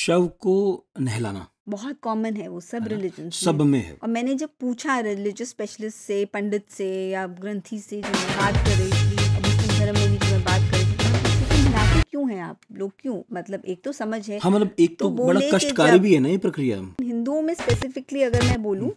शव को नहलाना बहुत कॉमन है वो सब है ना, रिलीजन्स सब में। में है। और मैंने जब पूछा रिलीजियस स्पेशलिस्ट से, पंडित से या ग्रंथी से जो मैं बात कर रही थी, और मुस्लिम धर्म में भी जो मैं बात कर रही थी, तो मैं पूछती थी नहाते क्यों हैं आप लोग, क्यों, मतलब एक तो समझ है। हाँ, मतलब एक तो तो बड़ा बोले कि कष्टकारी जब भी है ना ये प्रक्रिया। हिंदुओं में स्पेसिफिकली अगर मैं बोलूं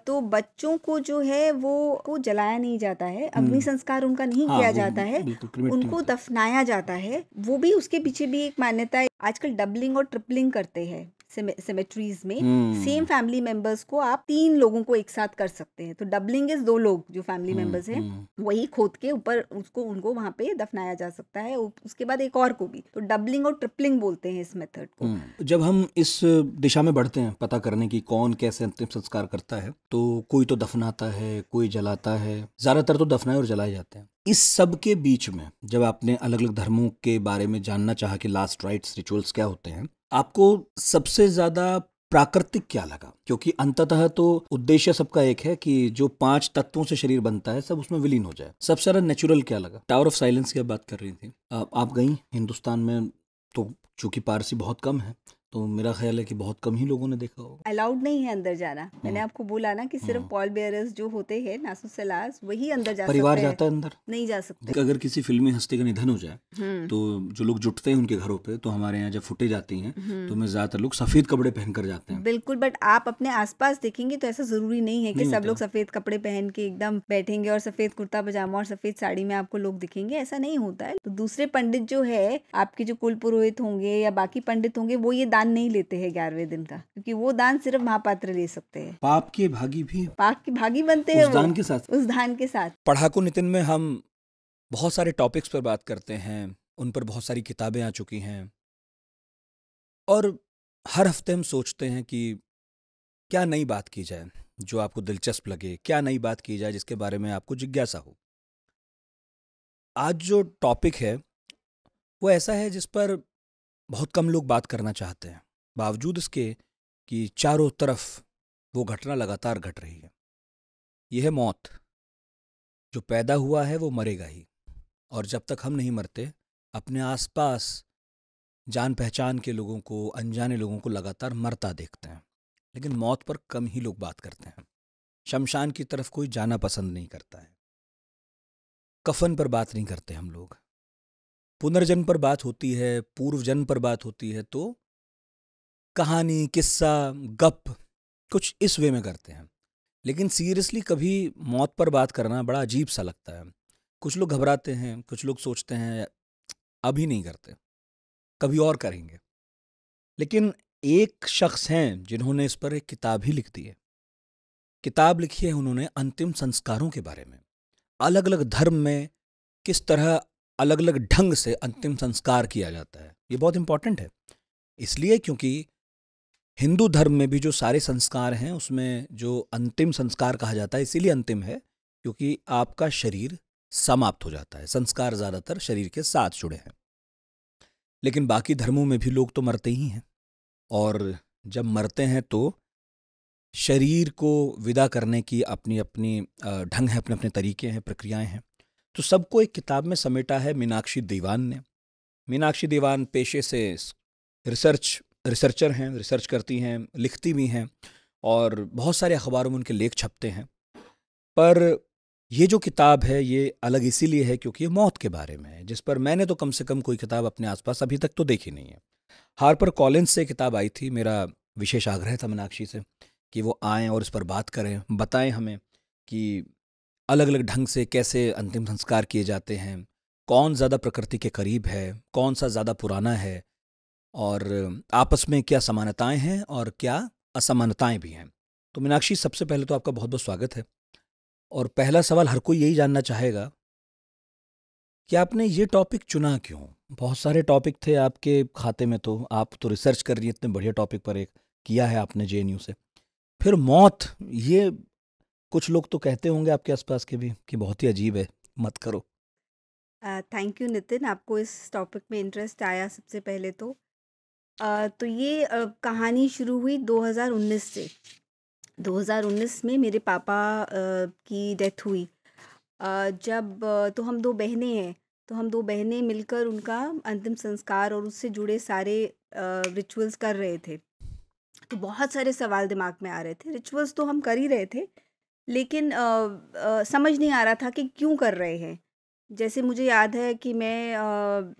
तो बच्चों को जो है वो को जलाया नहीं जाता है, अग्नि संस्कार उनका नहीं हाँ, किया वो जाता है, बिल्कुल क्रिमेट नहीं उनको होता। दफनाया जाता है। वो भी उसके पीछे भी एक मान्यता है। आजकल डबलिंग और ट्रिपलिंग करते हैं सेमेट्रीज में। सेम फैमिली मेंबर्स को आप 3 लोगों को एक साथ कर सकते हैं। तो डबलिंग इज 2 लोग जो फैमिली मेंबर्स हैं वही खोद के ऊपर उसको उनको वहां पे दफनाया जा सकता है, उसके बाद एक और को भी। तो डबलिंग और ट्रिपलिंग बोलते हैं इस मेथड को। जब हम इस दिशा में बढ़ते हैं पता करने की कौन कैसे अंतिम संस्कार करता है, तो कोई तो दफनाता है, कोई जलाता है, ज्यादातर तो दफनाए और जलाए जाते हैं। इस सब के बीच में जब आपने अलग अलग धर्मों के बारे में जानना चाहा कि लास्ट राइट्स रिचुअल्स क्या होते हैं, आपको सबसे ज्यादा प्राकृतिक क्या लगा? क्योंकि अंततः तो उद्देश्य सबका एक है कि जो 5 तत्वों से शरीर बनता है सब उसमें विलीन हो जाए। सबसे ज्यादा नेचुरल क्या लगा? टावर ऑफ साइलेंस की आप बात कर रही थी, आप गई हिंदुस्तान में, तो चूंकि पारसी बहुत कम है तो मेरा ख्याल है कि बहुत कम ही लोगों ने देखा होगा। अलाउड नहीं है अंदर जाना। मैंने आपको बोला ना कि सिर्फ पॉल बेयरर्स जो होते हैं, नासुसलास, वही अंदर जा परिवार सकते हैं, जाता है अंदर, नहीं जा सकते। अगर किसी फिल्मी हस्ती का निधन हो जाए तो जो लोग जुटते हैं उनके घरों पे, तो हमारे यहाँ जब फुटेज आती हैं तो में ज्यादातर लोग सफेद कपड़े पहनकर जाते हैं। बिल्कुल, बट आप अपने आसपास देखेंगे तो ऐसा जरूरी नहीं है कि नहीं सब होता। लोग सफेद कपड़े पहन के एकदम बैठेंगे और सफेद कुर्ता पजामा और सफेद साड़ी में आपको लोग दिखेंगे, ऐसा नहीं होता है। तो दूसरे पंडित जो है, आपके जो कुल पुरोहित होंगे या बाकी पंडित होंगे, वो ये दान नहीं लेते हैं 11वें दिन का, क्योंकि वो दान सिर्फ महापात्र ले सकते हैं। पाप के भागी भी पाक की भागी बनते हैं उस दान के साथ। उस दान के साथ। पढ़ाकू नितिन में हम बहुत सारे टॉपिक्स पर बात करते हैं, उन पर बहुत सारी किताबें आ चुकी हैं, और हर हफ्ते हम सोचते हैं कि क्या नई बात की जाए जो आपको दिलचस्प लगे, क्या नई बात की जाए जिसके बारे में आपको जिज्ञासा हो। आज जो टॉपिक है वो ऐसा है जिस पर बहुत कम लोग बात करना चाहते हैं, बावजूद इसके कि चारों तरफ वो घटना लगातार घट रही है। यह है मौत। जो पैदा हुआ है वो मरेगा ही, और जब तक हम नहीं मरते अपने आसपास जान पहचान के लोगों को, अनजाने लोगों को लगातार मरता देखते हैं, लेकिन मौत पर कम ही लोग बात करते हैं। शमशान की तरफ कोई जाना पसंद नहीं करता है, कफन पर बात नहीं करते हम लोग। पुनर्जन्म पर बात होती है, पूर्व जन्म पर बात होती है तो कहानी, किस्सा, गप कुछ इस वे में करते हैं। लेकिन सीरियसली कभी मौत पर बात करना बड़ा अजीब सा लगता है। कुछ लोग घबराते हैं, कुछ लोग सोचते हैं अभी नहीं करते, कभी और करेंगे। लेकिन एक शख्स हैं जिन्होंने इस पर एक किताब ही लिख दी है। किताब लिखी है उन्होंने अंतिम संस्कारों के बारे में। अलग अलग धर्म में किस तरह अलग अलग ढंग से अंतिम संस्कार किया जाता है। ये बहुत इंपॉर्टेंट है, इसलिए क्योंकि हिंदू धर्म में भी जो सारे संस्कार हैं उसमें जो अंतिम संस्कार कहा जाता है, इसीलिए अंतिम है क्योंकि आपका शरीर समाप्त हो जाता है। संस्कार ज्यादातर शरीर के साथ जुड़े हैं। लेकिन बाकी धर्मों में भी लोग तो मरते ही हैं, और जब मरते हैं तो शरीर को विदा करने की अपनी अपनी ढंग है, अपने अपने तरीके हैं, प्रक्रियाएं हैं। तो सबको एक किताब में समेटा है मीनाक्षी दीवान ने। मीनाक्षी दीवान पेशे से रिसर्चर हैं, रिसर्च करती हैं, लिखती भी हैं, और बहुत सारे अखबारों में उनके लेख छपते हैं। पर ये जो किताब है ये अलग इसीलिए है क्योंकि ये मौत के बारे में है, जिस पर मैंने तो कम से कम कोई किताब अपने आसपास अभी तक तो देखी नहीं है। हार्पर कॉलिंस से किताब आई थी, मेरा विशेष आग्रह था मीनाक्षी से कि वो आएँ और इस पर बात करें, बताएं हमें कि अलग अलग ढंग से कैसे अंतिम संस्कार किए जाते हैं, कौन ज़्यादा प्रकृति के करीब है, कौन सा ज़्यादा पुराना है, और आपस में क्या समानताएं हैं और क्या असमानताएं भी हैं। तो मीनाक्षी, सबसे पहले तो आपका बहुत बहुत स्वागत है। और पहला सवाल हर कोई यही जानना चाहेगा कि आपने ये टॉपिक चुना क्यों? बहुत सारे टॉपिक थे आपके खाते में, तो आप तो रिसर्च कर रही हैं इतने बढ़िया टॉपिक पर, एक किया है आपने जेएनयू से, फिर मौत। ये कुछ लोग तो कहते होंगे आपके आसपास के भी कि बहुत ही अजीब है, मत करो। थैंक यू नितिन, आपको इस टॉपिक में इंटरेस्ट आया सबसे पहले तो। तो ये कहानी शुरू हुई 2019 से। 2019 में मेरे पापा की डेथ हुई। जब तो हम 2 बहनें हैं, तो हम 2 बहनें मिलकर उनका अंतिम संस्कार और उससे जुड़े सारे रिचुअल्स कर रहे थे। तो बहुत सारे सवाल दिमाग में आ रहे थे। रिचुअल्स तो हम कर ही रहे थे, लेकिन समझ नहीं आ रहा था कि क्यों कर रहे हैं। जैसे मुझे याद है कि मैं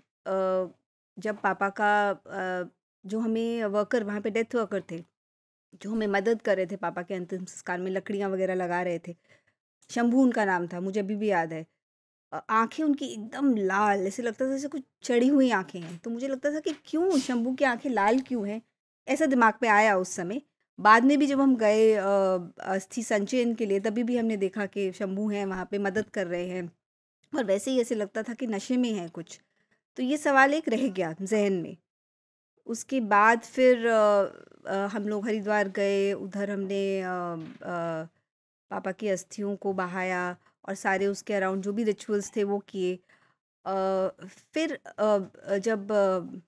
जब पापा का जो हमें वर्कर वहाँ पे डेथ वर्कर थे, जो हमें मदद कर रहे थे पापा के अंतिम संस्कार में, लकड़ियाँ वगैरह लगा रहे थे। शंभू उनका नाम था, मुझे अभी भी याद है। आँखें उनकी एकदम लाल, ऐसे लगता था जैसे कुछ चढ़ी हुई आँखें हैं। तो मुझे लगता था कि क्यों शंभू की आँखें लाल क्यों हैं? ऐसा दिमाग में आया उस समय। बाद में भी जब हम गए अस्थि संचयन के लिए, तभी भी हमने देखा कि शंभू हैं वहाँ पे, मदद कर रहे हैं, और वैसे ही ऐसे लगता था कि नशे में हैं कुछ। तो ये सवाल एक रह गया ज़हन में। उसके बाद फिर हम लोग हरिद्वार गए, उधर हमने पापा की अस्थियों को बहाया और सारे उसके अराउंड जो भी रिचुअल्स थे वो किए। फिर जब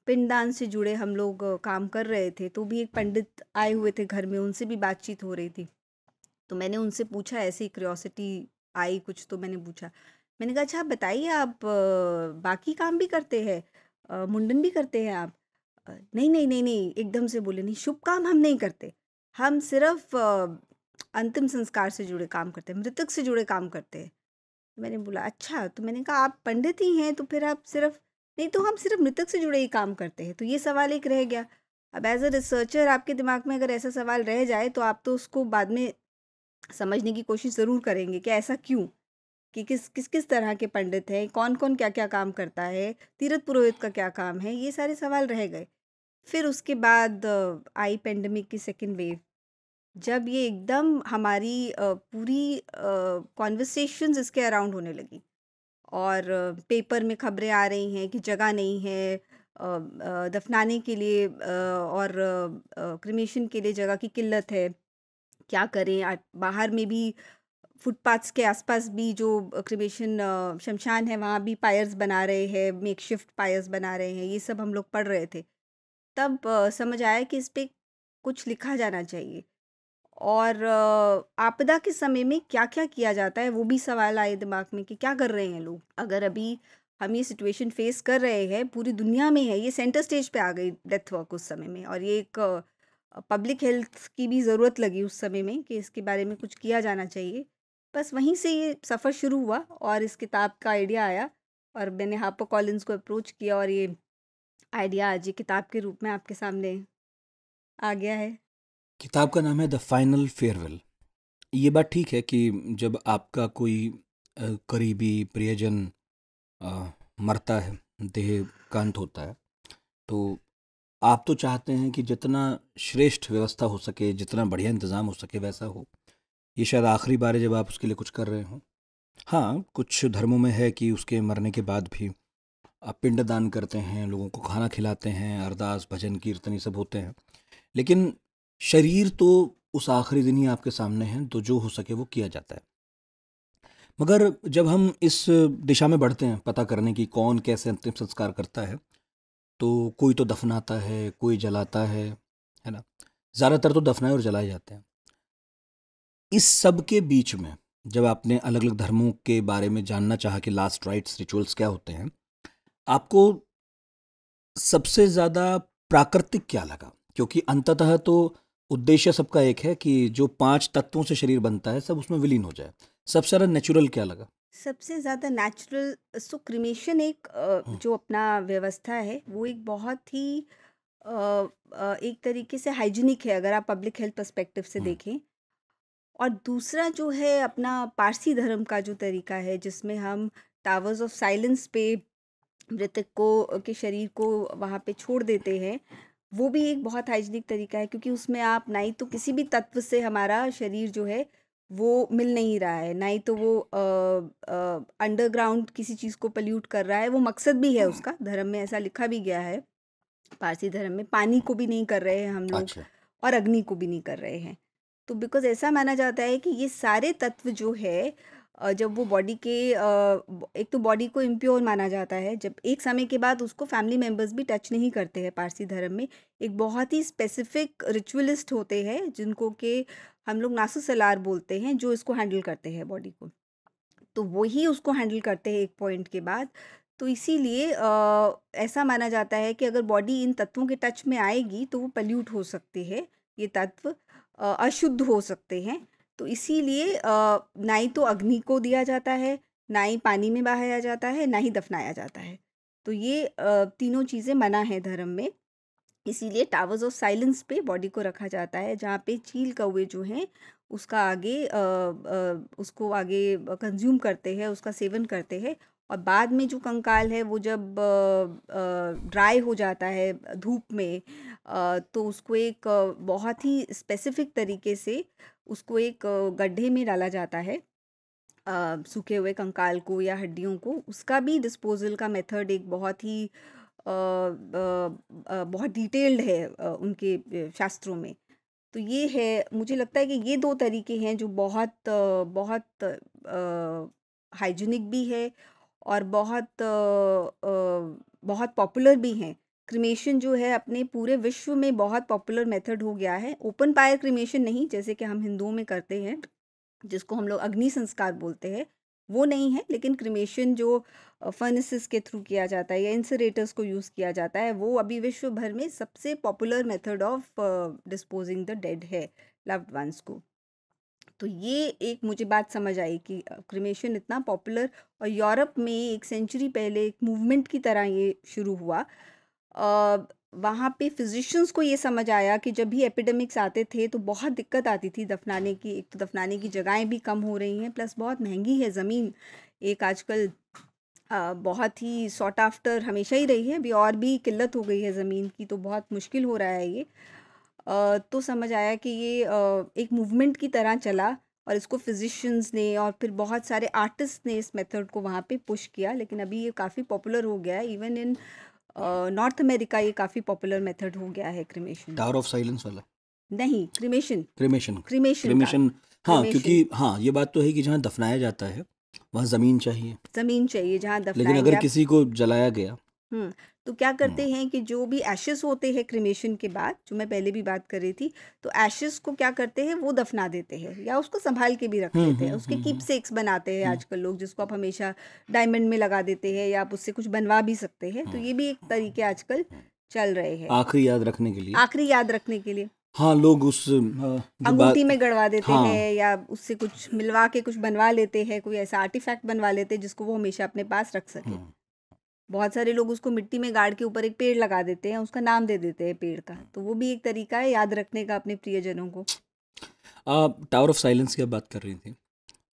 पिंडदान से जुड़े हम लोग काम कर रहे थे, तो भी एक पंडित आए हुए थे घर में, उनसे भी बातचीत हो रही थी। तो मैंने उनसे पूछा, ऐसी क्यूरियोसिटी आई कुछ, तो मैंने पूछा, मैंने कहा अच्छा आप बताइए, आप बाकी काम भी करते हैं, मुंडन भी करते हैं आप? नहीं नहीं नहीं नहीं, एकदम से बोले, नहीं शुभ काम हम नहीं करते, हम सिर्फ अंतिम संस्कार से जुड़े काम करते हैं, मृतक से जुड़े काम करते हैं। तो मैंने बोला अच्छा, तो मैंने कहा आप पंडित ही हैं तो फिर आप सिर्फ, नहीं तो हम सिर्फ मृतक से जुड़े ही काम करते हैं। तो ये सवाल एक रह गया। अब एज अ रिसर्चर आपके दिमाग में अगर ऐसा सवाल रह जाए, तो आप तो उसको बाद में समझने की कोशिश ज़रूर करेंगे कि ऐसा क्यों, कि किस किस किस तरह के पंडित हैं, कौन कौन क्या क्या काम करता है, तीर्थ पुरोहित का क्या काम है, ये सारे सवाल रह गए। फिर उसके बाद आई पेंडेमिक की सेकेंड वेव, जब ये एकदम हमारी पूरी कॉन्वर्सेशंस इसके अराउंड होने लगी, और पेपर में खबरें आ रही हैं कि जगह नहीं है दफनाने के लिए, और क्रिमेशन के लिए जगह की किल्लत है, क्या करें? बाहर में भी फुटपाथ्स के आसपास भी जो क्रिमेशन शमशान है, वहाँ भी पायर्स बना रहे हैं, मेकशिफ्ट पायर्स बना रहे हैं। ये सब हम लोग पढ़ रहे थे। तब समझ आया कि इस पे कुछ लिखा जाना चाहिए, और आपदा के समय में क्या-क्या किया जाता है, वो भी सवाल आए दिमाग में कि क्या कर रहे हैं लोग? अगर अभी हम ये सिचुएशन फेस कर रहे हैं, पूरी दुनिया में है, ये सेंटर स्टेज पे आ गई डेथ वर्क उस समय में, और ये एक पब्लिक हेल्थ की भी ज़रूरत लगी उस समय में कि इसके बारे में कुछ किया जाना चाहिए। बस वहीं से ये सफ़र शुरू हुआ और इस किताब का आइडिया आया, और मैंने हार्पर कॉलिन्स को अप्रोच किया, और ये आइडिया आज ये किताब के रूप में आपके सामने आ गया है। किताब का नाम है द फाइनल फेयरवेल। ये बात ठीक है कि जब आपका कोई करीबी प्रियजन मरता है, देह का अंत होता है, तो आप तो चाहते हैं कि जितना श्रेष्ठ व्यवस्था हो सके, जितना बढ़िया इंतज़ाम हो सके वैसा हो। ये शायद आखिरी बार है जब आप उसके लिए कुछ कर रहे हों। हाँ, कुछ धर्मों में है कि उसके मरने के बाद भी आप पिंडदान करते हैं, लोगों को खाना खिलाते हैं, अरदास, भजन, कीर्तन ये सब होते हैं। लेकिन शरीर तो उस आखिरी दिन ही आपके सामने है, तो जो हो सके वो किया जाता है। मगर जब हम इस दिशा में बढ़ते हैं पता करने की कौन कैसे अंतिम संस्कार करता है, तो कोई तो दफनाता है, कोई जलाता है ना? ज़्यादातर तो दफनाए और जलाए जाते हैं। इस सब के बीच में जब आपने अलग-अलग धर्मों के बारे में जानना चाहा कि लास्ट राइट्स रिचुअल्स क्या होते हैं, आपको सबसे ज़्यादा प्राकृतिक क्या लगा? क्योंकि अंततः तो उद्देश्य सबका एक है कि जो 5 तत्वों से शरीर बनता है, सब उसमें विलीन हो जाए। सबसे ज़्यादा नेचुरल क्या लगा? सबसे ज़्यादा नेचुरल सो क्रिमेशन एक हुँ, जो अपना व्यवस्था है, वो एक बहुत ही एक तरीके से हाइजीनिक है अगर आप पब्लिक हेल्थ पर्सपेक्टिव से हुँ, देखें। और दूसरा जो है अपना पारसी धर्म का जो तरीका है, जिसमें हम टावर्स ऑफ साइलेंस पे मृतक को के शरीर को वहाँ पे छोड़ देते हैं, वो भी एक बहुत हाइजीनिक तरीका है, क्योंकि उसमें आप ना ही तो किसी भी तत्व से हमारा शरीर जो है वो मिल नहीं रहा है, ना ही तो वो अंडरग्राउंड किसी चीज़ को पल्यूट कर रहा है। वो मकसद भी है उसका, धर्म में ऐसा लिखा भी गया है। पारसी धर्म में पानी को भी नहीं कर रहे हैं हम लोग, अच्छा। और अग्नि को भी नहीं कर रहे हैं। तो बिकॉज़ ऐसा माना जाता है कि ये सारे तत्व जो है जब वो बॉडी के एक तो बॉडी को इम्प्योर माना जाता है, जब एक समय के बाद उसको फैमिली मेंबर्स भी टच नहीं करते हैं पारसी धर्म में। एक बहुत ही स्पेसिफिक रिचुअलिस्ट होते हैं जिनको कि हम लोग नासुसलार बोलते हैं, जो इसको हैंडल करते हैं बॉडी को। तो वो ही उसको हैंडल करते हैं एक पॉइंट के बाद। तो इसीलिए ऐसा माना जाता है कि अगर बॉडी इन तत्वों के टच में आएगी तो वो पल्यूट हो सकती है, ये तत्व अशुद्ध हो सकते हैं। तो इसीलिए ना ही तो अग्नि को दिया जाता है, ना ही पानी में बहाया जाता है, ना ही दफनाया जाता है। तो ये तीनों चीज़ें मना है धर्म में। इसीलिए टावर्स ऑफ साइलेंस पे बॉडी को रखा जाता है, जहाँ पे चील कौवे जो हैं उसका आगे उसको आगे कंज्यूम करते हैं, उसका सेवन करते हैं। और बाद में जो कंकाल है वो जब ड्राई हो जाता है धूप में, तो उसको एक बहुत ही स्पेसिफिक तरीके से उसको एक गड्ढे में डाला जाता है, सूखे हुए कंकाल को या हड्डियों को। उसका भी डिस्पोजल का मेथड एक बहुत ही बहुत डिटेल्ड है उनके शास्त्रों में। तो ये है, मुझे लगता है कि ये 2 तरीके हैं जो बहुत हाइजीनिक भी है और बहुत पॉपुलर भी हैं। क्रीमेशन जो है अपने पूरे विश्व में बहुत पॉपुलर मेथड हो गया है। ओपन फायर क्रीमेशन नहीं, जैसे कि हम हिंदुओं में करते हैं, जिसको हम लोग अग्नि संस्कार बोलते हैं, वो नहीं है। लेकिन क्रीमेशन जो फर्नेसेस के थ्रू किया जाता है या इंसरेटर्स को यूज़ किया जाता है, वो अभी विश्व भर में सबसे popular method of disposing the dead है, लव्ड वंस को। तो ये एक मुझे बात समझ आई कि क्रीमेशन इतना पॉपुलर, और यूरोप में एक सेंचुरी पहले एक मूवमेंट की तरह ये शुरू हुआ। वहाँ पे फिजिशियंस को ये समझ आया कि जब भी एपिडेमिक्स आते थे तो बहुत दिक्कत आती थी दफनाने की। एक तो दफनाने की जगहें भी कम हो रही हैं, प्लस बहुत महंगी है ज़मीन। एक आजकल बहुत ही सॉट आफ्टर हमेशा ही रही है, अभी और भी किल्लत हो गई है ज़मीन की, तो बहुत मुश्किल हो रहा है ये। तो समझ आया कि ये एक मूवमेंट की तरह चला, और इसको फिजिशियंस ने और फिर बहुत सारे आर्टिस्ट ने इस मेथड को वहाँ पे पुश किया। लेकिन अभी ये काफ़ी पॉपुलर हो गया है, इवन इन नॉर्थ अमेरिका ये काफ़ी पॉपुलर मेथड हो गया है क्रीमेशन। टावर ऑफ साइलेंस वाला नहीं, क्रीमेशन। क्रीमेशन क्रीमेशन क्रीमेशन हाँ, क्रीमेशन क्योंकि हाँ ये बात तो है कि जहाँ दफनाया जाता है वहाँ ज़मीन चाहिए, ज़मीन चाहिए जहाँ लेकिन दफनाएंगे अगर आप। किसी को जलाया गया हुँ, तो क्या करते हैं कि जो भी एशेस होते हैं क्रीमेशन के बाद, जो मैं पहले भी बात कर रही थी, तो एशेस को क्या करते हैं, वो दफना देते हैं या उसको सँभाल के भी रख लेते हैं। उसके कीपसेक्स बनाते हैं आजकल लोग, जिसको आप हमेशा डायमंड में लगा देते हैं, या आप उससे कुछ बनवा भी सकते हैं। तो ये भी एक तरीके आजकल चल रहे हैं, आखिरी याद रखने के लिए। आखिरी याद रखने के लिए। हाँ, लोग उस जो बात अंगूठी में गड़वा देते हाँ हैं, या उससे कुछ मिलवा के कुछ बनवा लेते हैं, कोई ऐसा आर्टिफैक्ट बनवा लेते हैं जिसको वो हमेशा अपने पास रख सके। बहुत सारे लोग उसको मिट्टी में गाड़ के ऊपर एक पेड़ लगा देते हैं, उसका नाम दे देते हैं पेड़ का। तो वो भी एक तरीका है याद रखने का अपने प्रियजनों को। टावर ऑफ साइलेंस की आप बात कर रही थी,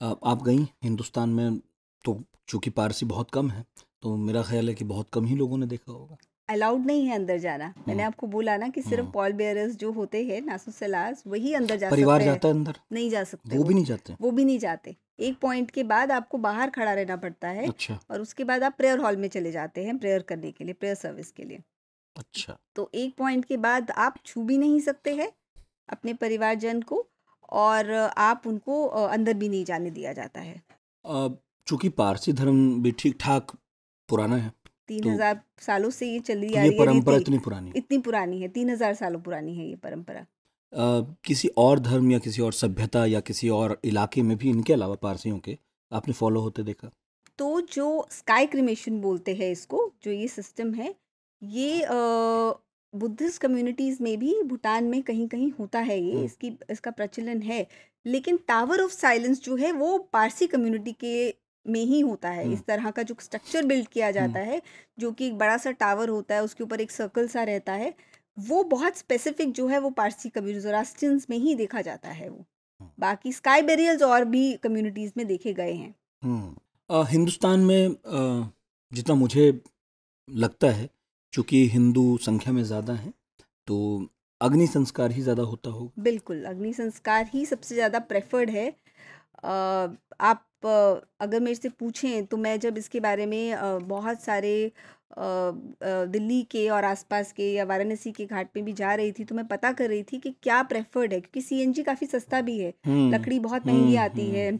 आप गई हिंदुस्तान में, तो चूंकि पारसी बहुत कम है तो मेरा ख्याल है कि बहुत कम ही लोगों ने देखा होगा। अलाउड नहीं है अंदर जाना। मैंने आपको बोला ना कि सिर्फ पॉल बेयरर्स जो होते हैं, नासुसलास, वही अंदर जा परिवार सकते हैं। जाता है अंदर? नहीं जा सकते, वो भी नहीं जाते? वो भी नहीं जाते। एक पॉइंट के बाद आपको बाहर खड़ा रहना पड़ता है, अच्छा और उसके बाद आप प्रेयर हॉल में चले जाते हैं प्रेयर करने के लिए, प्रेयर सर्विस के लिए। अच्छा। तो एक पॉइंट के बाद आप छू भी नहीं सकते हैं अपने परिवारजन को, और आप उनको अंदर भी नहीं जाने दिया जाता है। चूंकि पारसी धर्म भी ठीक ठाक पुराना है, 3000 सालों से ये चली आ ये रही है परंपरा रीति। इतनी पुरानी, इतनी पुरानी है, 3000 सालों पुरानी है ये परंपरा। किसी और धर्म या किसी और सभ्यता या किसी और इलाके में भी इनके अलावा पारसियों के आपने फॉलो होते देखा? तो जो स्काई क्रीमेशन बोलते हैं इसको, जो ये सिस्टम है, ये बुद्धिस्ट कम्युनिटीज़ में भी भूटान में कहीं कहीं होता है, ये इसका प्रचलन है। लेकिन टावर ऑफ साइलेंस जो है वो पारसी कम्युनिटी के में ही होता है। इस तरह का जो स्ट्रक्चर बिल्ड किया जाता है, जो कि एक बड़ा सा टावर होता है, उसके ऊपर एक सर्कल सा रहता है, वो बहुत स्पेसिफिक जो है वो पारसी कम्युनिटी ज़ोरास्ट्रियंस में ही देखा जाता है। वो बाकी स्काई बेरियल्स और भी कम्युनिटीज़ में देखे गए हैं। हिंदुस्तान में जितना मुझे लगता है, चूँकि हिंदू संख्या में ज़्यादा हैं, तो अग्नि संस्कार ही ज़्यादा होता होगा। बिल्कुल, अग्नि संस्कार ही सबसे ज़्यादा प्रेफर्ड है। आप अगर मेरे से पूछें तो मैं जब इसके बारे में बहुत सारे दिल्ली के और आसपास के या वाराणसी के घाट पे भी जा रही थी, तो मैं पता कर रही थी कि क्या प्रेफर्ड है, क्योंकि सीएनजी काफ़ी सस्ता भी है, लकड़ी बहुत महंगी आती है,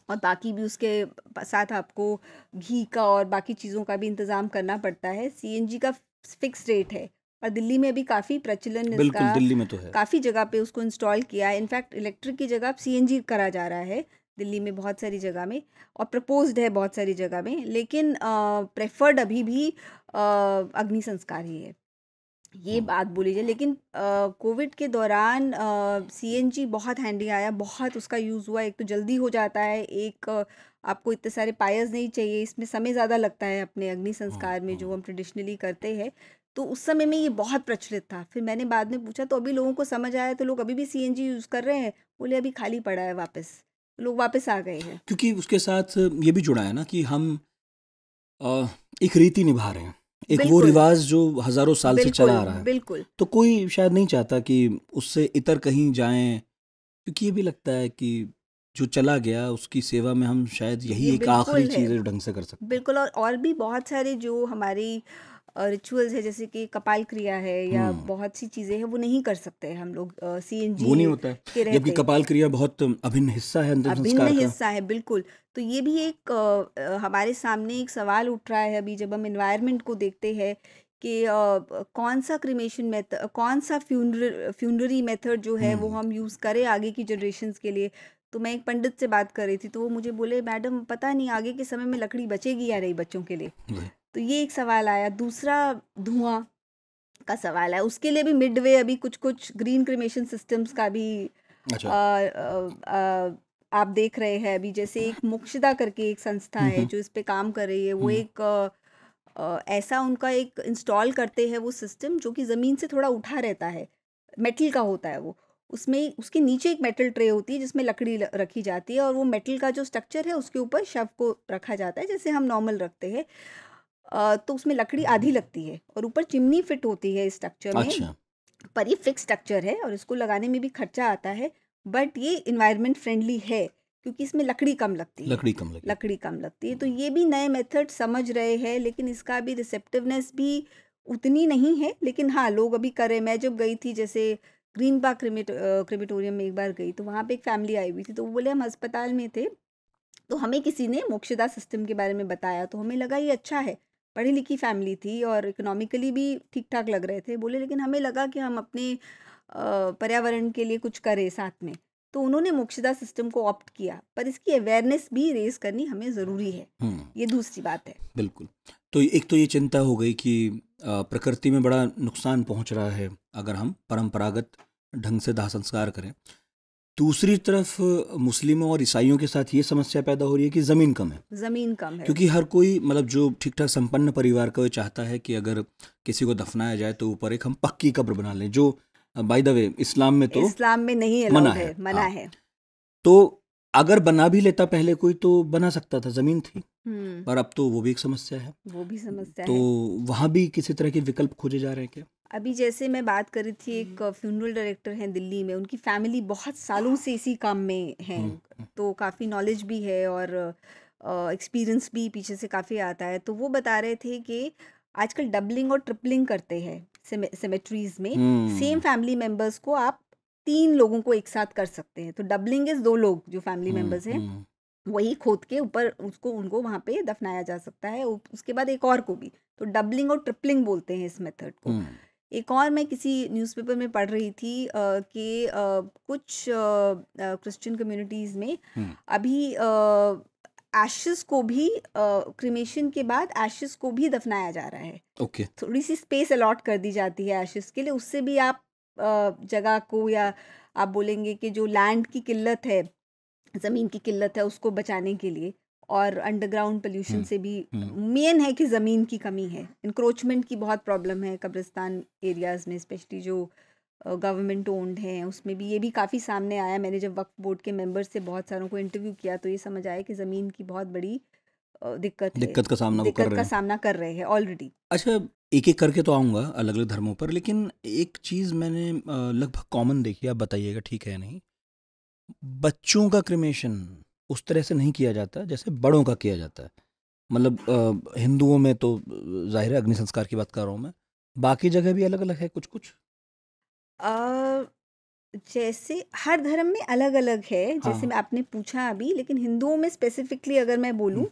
और बाकी भी उसके साथ आपको घी का और बाकी चीज़ों का भी इंतज़ाम करना पड़ता है। सीएनजी का फिक्स रेट है, और दिल्ली में भी काफ़ी प्रचलन बिल्कुल, इसका, दिल्ली में तो है। काफ़ी जगह पे उसको इंस्टॉल किया है। इनफैक्ट इलेक्ट्रिक की जगह अब सीएनजी करा जा रहा है दिल्ली में बहुत सारी जगह में, और प्रपोज्ड है बहुत सारी जगह में, लेकिन प्रेफर्ड अभी भी अग्नि संस्कार ही है, ये बात बोली जाए। लेकिन कोविड के दौरान सीएनजी बहुत हैंडी आया, बहुत उसका यूज़ हुआ। एक तो जल्दी हो जाता है, एक आपको इतने सारे पायर्स नहीं चाहिए, इसमें समय ज़्यादा लगता है अपने अग्नि संस्कार में जो हम ट्रेडिशनली करते हैं। तो उस समय में ये बहुत प्रचलित था। फिर मैंने बाद में पूछा तो अभी लोगों को समझ आया, तो लोग अभी भी सीएनजी यूज़ कर रहे हैं। बोले अभी खाली पड़ा है, वापस लोग वापस आ गए हैं। क्योंकि उसके साथ ये भी जुड़ा है ना कि हम एक रीति निभा रहे हैं, एक वो बिल्कुल रिवाज जो हजारों साल से चला आ रहा है। बिल्कुल तो कोई शायद नहीं चाहता कि उससे इतर कहीं जाएं, क्योंकि ये भी लगता है कि जो चला गया उसकी सेवा में हम शायद यही ये एक आखिरी बिल्कुल है, चीज़ है जो ढंग से कर सकते हैं। बिल्कुल। और भी बहुत सारे जो हमारी रिचुअल्स है, जैसे कि कपाल क्रिया है या बहुत सी चीज़ें हैं, वो नहीं कर सकते हम लोग वो सीएनजी नहीं होता है, के जबकि रहते। कपाल क्रिया बहुत अभिन्न हिस्सा है अंतिम अभिन्न संस्कार का। हिस्सा है, बिल्कुल। तो ये भी एक हमारे सामने एक सवाल उठ रहा है अभी, जब हम एनवायरनमेंट को देखते हैं कि कौन सा क्रिमेशन मेथड, कौन सा फ्यूनररी मेथड जो है वो हम यूज़ करें आगे की जनरेशन्स के लिए। तो मैं एक पंडित से बात कर रही थी, तो वो मुझे बोले मैडम पता नहीं आगे के समय में लकड़ी बचेगी या नहीं बच्चों के लिए। तो ये एक सवाल आया। दूसरा धुआं का सवाल है, उसके लिए भी मिडवे अभी कुछ कुछ ग्रीन क्रिमेशन सिस्टम्स का भी अच्छा। आप देख रहे हैं अभी। जैसे एक मोक्षदा करके एक संस्था है जो इस पे काम कर रही है, वो एक ऐसा उनका एक इंस्टॉल करते हैं वो सिस्टम, जो कि ज़मीन से थोड़ा उठा रहता है, मेटल का होता है वो। उसमें उसके नीचे एक मेटल ट्रे होती है जिसमें लकड़ी रखी जाती है, और वो मेटल का जो स्ट्रक्चर है उसके ऊपर शव को रखा जाता है जैसे हम नॉर्मल रखते हैं। तो उसमें लकड़ी आधी लगती है और ऊपर चिमनी फिट होती है इस स्ट्रक्चर में। अच्छा। पर ये फिक्स स्ट्रक्चर है और इसको लगाने में भी खर्चा आता है, बट ये इन्वायरमेंट फ्रेंडली है क्योंकि इसमें लकड़ी कम लगती है। लकड़ी कम लगती है। तो ये भी नए मेथड समझ रहे हैं, लेकिन इसका भी रिसेप्टिवनेस भी उतनी नहीं है। लेकिन हाँ, लोग अभी कर रहे हैं। मैं जब गई थी, जैसे ग्रीन पार्क क्रिमेटोरियम में एक बार गई, तो वहाँ पे एक फैमिली आई हुई थी। तो वो बोले हम अस्पताल में थे, तो हमें किसी ने मोक्षदा सिस्टम के बारे में बताया, तो हमें लगा ये अच्छा है। पढ़ी लिखी फैमिली थी और इकोनॉमिकली भी ठीक ठाक लग रहे थे। बोले लेकिन हमें लगा कि हम अपने पर्यावरण के लिए कुछ करें साथ में। तो उन्होंने मोक्षदा सिस्टम को ऑप्ट किया, पर इसकी अवेयरनेस भी रेज करनी हमें ज़रूरी है। ये दूसरी बात है। बिल्कुल। तो एक तो ये चिंता हो गई कि प्रकृति में बड़ा नुकसान पहुंच रहा है अगर हम परंपरागत ढंग से दाह संस्कार करें। दूसरी तरफ मुस्लिमों और ईसाइयों के साथ ये समस्या पैदा हो रही है कि ज़मीन कम है। ज़मीन कम है, क्योंकि हर कोई मतलब जो ठीक ठाक संपन्न परिवार का वो चाहता है कि अगर किसी को दफनाया जाए तो ऊपर एक हम पक्की कब्र बना लें, जो बाय द वे इस्लाम में तो इस्लाम में नहीं मना अलाउड है, मना हाँ। है। तो अगर बना भी लेता पहले कोई तो बना सकता था, ज़मीन थी। पर अब तो वो भी एक समस्या है। वो भी समस्या तो है। वहाँ भी किसी तरह के विकल्प खोजे जा रहे हैं क्या? अभी जैसे मैं बात कर रही थी, एक फ्यूनरल डायरेक्टर हैं दिल्ली में, उनकी फैमिली बहुत सालों से इसी काम में हैं, तो काफ़ी नॉलेज भी है और एक्सपीरियंस भी पीछे से काफ़ी आता है। तो वो बता रहे थे कि आजकल डबलिंग और ट्रिपलिंग करते हैं सेमेट्रीज में। सेम फैमिली मेंबर्स को आप 3 लोगों को एक साथ कर सकते हैं। तो डबलिंग इज 2 लोग जो फैमिली मेंबर्स हैं, वही खोद के ऊपर उनको वहाँ पे दफनाया जा सकता है। उसके बाद एक और को भी, तो डबलिंग और ट्रिपलिंग बोलते हैं इस मेथड को। एक और मैं किसी न्यूज़पेपर में पढ़ रही थी कि कुछ क्रिश्चियन कम्युनिटीज़ में अभी एशेस को भी क्रिमेशन के बाद एशेस को भी दफनाया जा रहा है। ओके। थोड़ी सी स्पेस अलॉट कर दी जाती है एशेस के लिए, उससे भी आप जगह को, या आप बोलेंगे कि जो लैंड की किल्लत है, ज़मीन की किल्लत है, उसको बचाने के लिए, और अंडरग्राउंड पोल्यूशन से भी। मेन है कि ज़मीन की कमी है, इंक्रोचमेंट की बहुत प्रॉब्लम है कब्रिस्तान एरियाज़ में, स्पेशली जो गवर्नमेंट ओन्ड हैं उसमें भी। ये भी काफ़ी सामने आया। मैंने जब वक्फ बोर्ड के मेंबर से बहुत सारों को इंटरव्यू किया, तो ये समझ आया कि ज़मीन की बहुत बड़ी दिक्कत का सामना कर रहे हैं ऑलरेडी। अच्छा, एक एक करके तो आऊँगा अलग अलग धर्मों पर, लेकिन एक चीज़ मैंने लगभग कॉमन देखी, आप बताइएगा ठीक है नहीं। बच्चों का क्रिमेशन उस तरह से नहीं किया जाता जैसे बड़ों का किया जाता है। मतलब हिंदुओं में तो जाहिर है अग्नि संस्कार की बात कर रहा हूँ मैं, बाकी जगह भी अलग अलग है कुछ कुछ। जैसे हर धर्म में अलग अलग है, जैसे मैं आपने पूछा अभी, लेकिन हिंदुओं में स्पेसिफिकली अगर मैं बोलूँ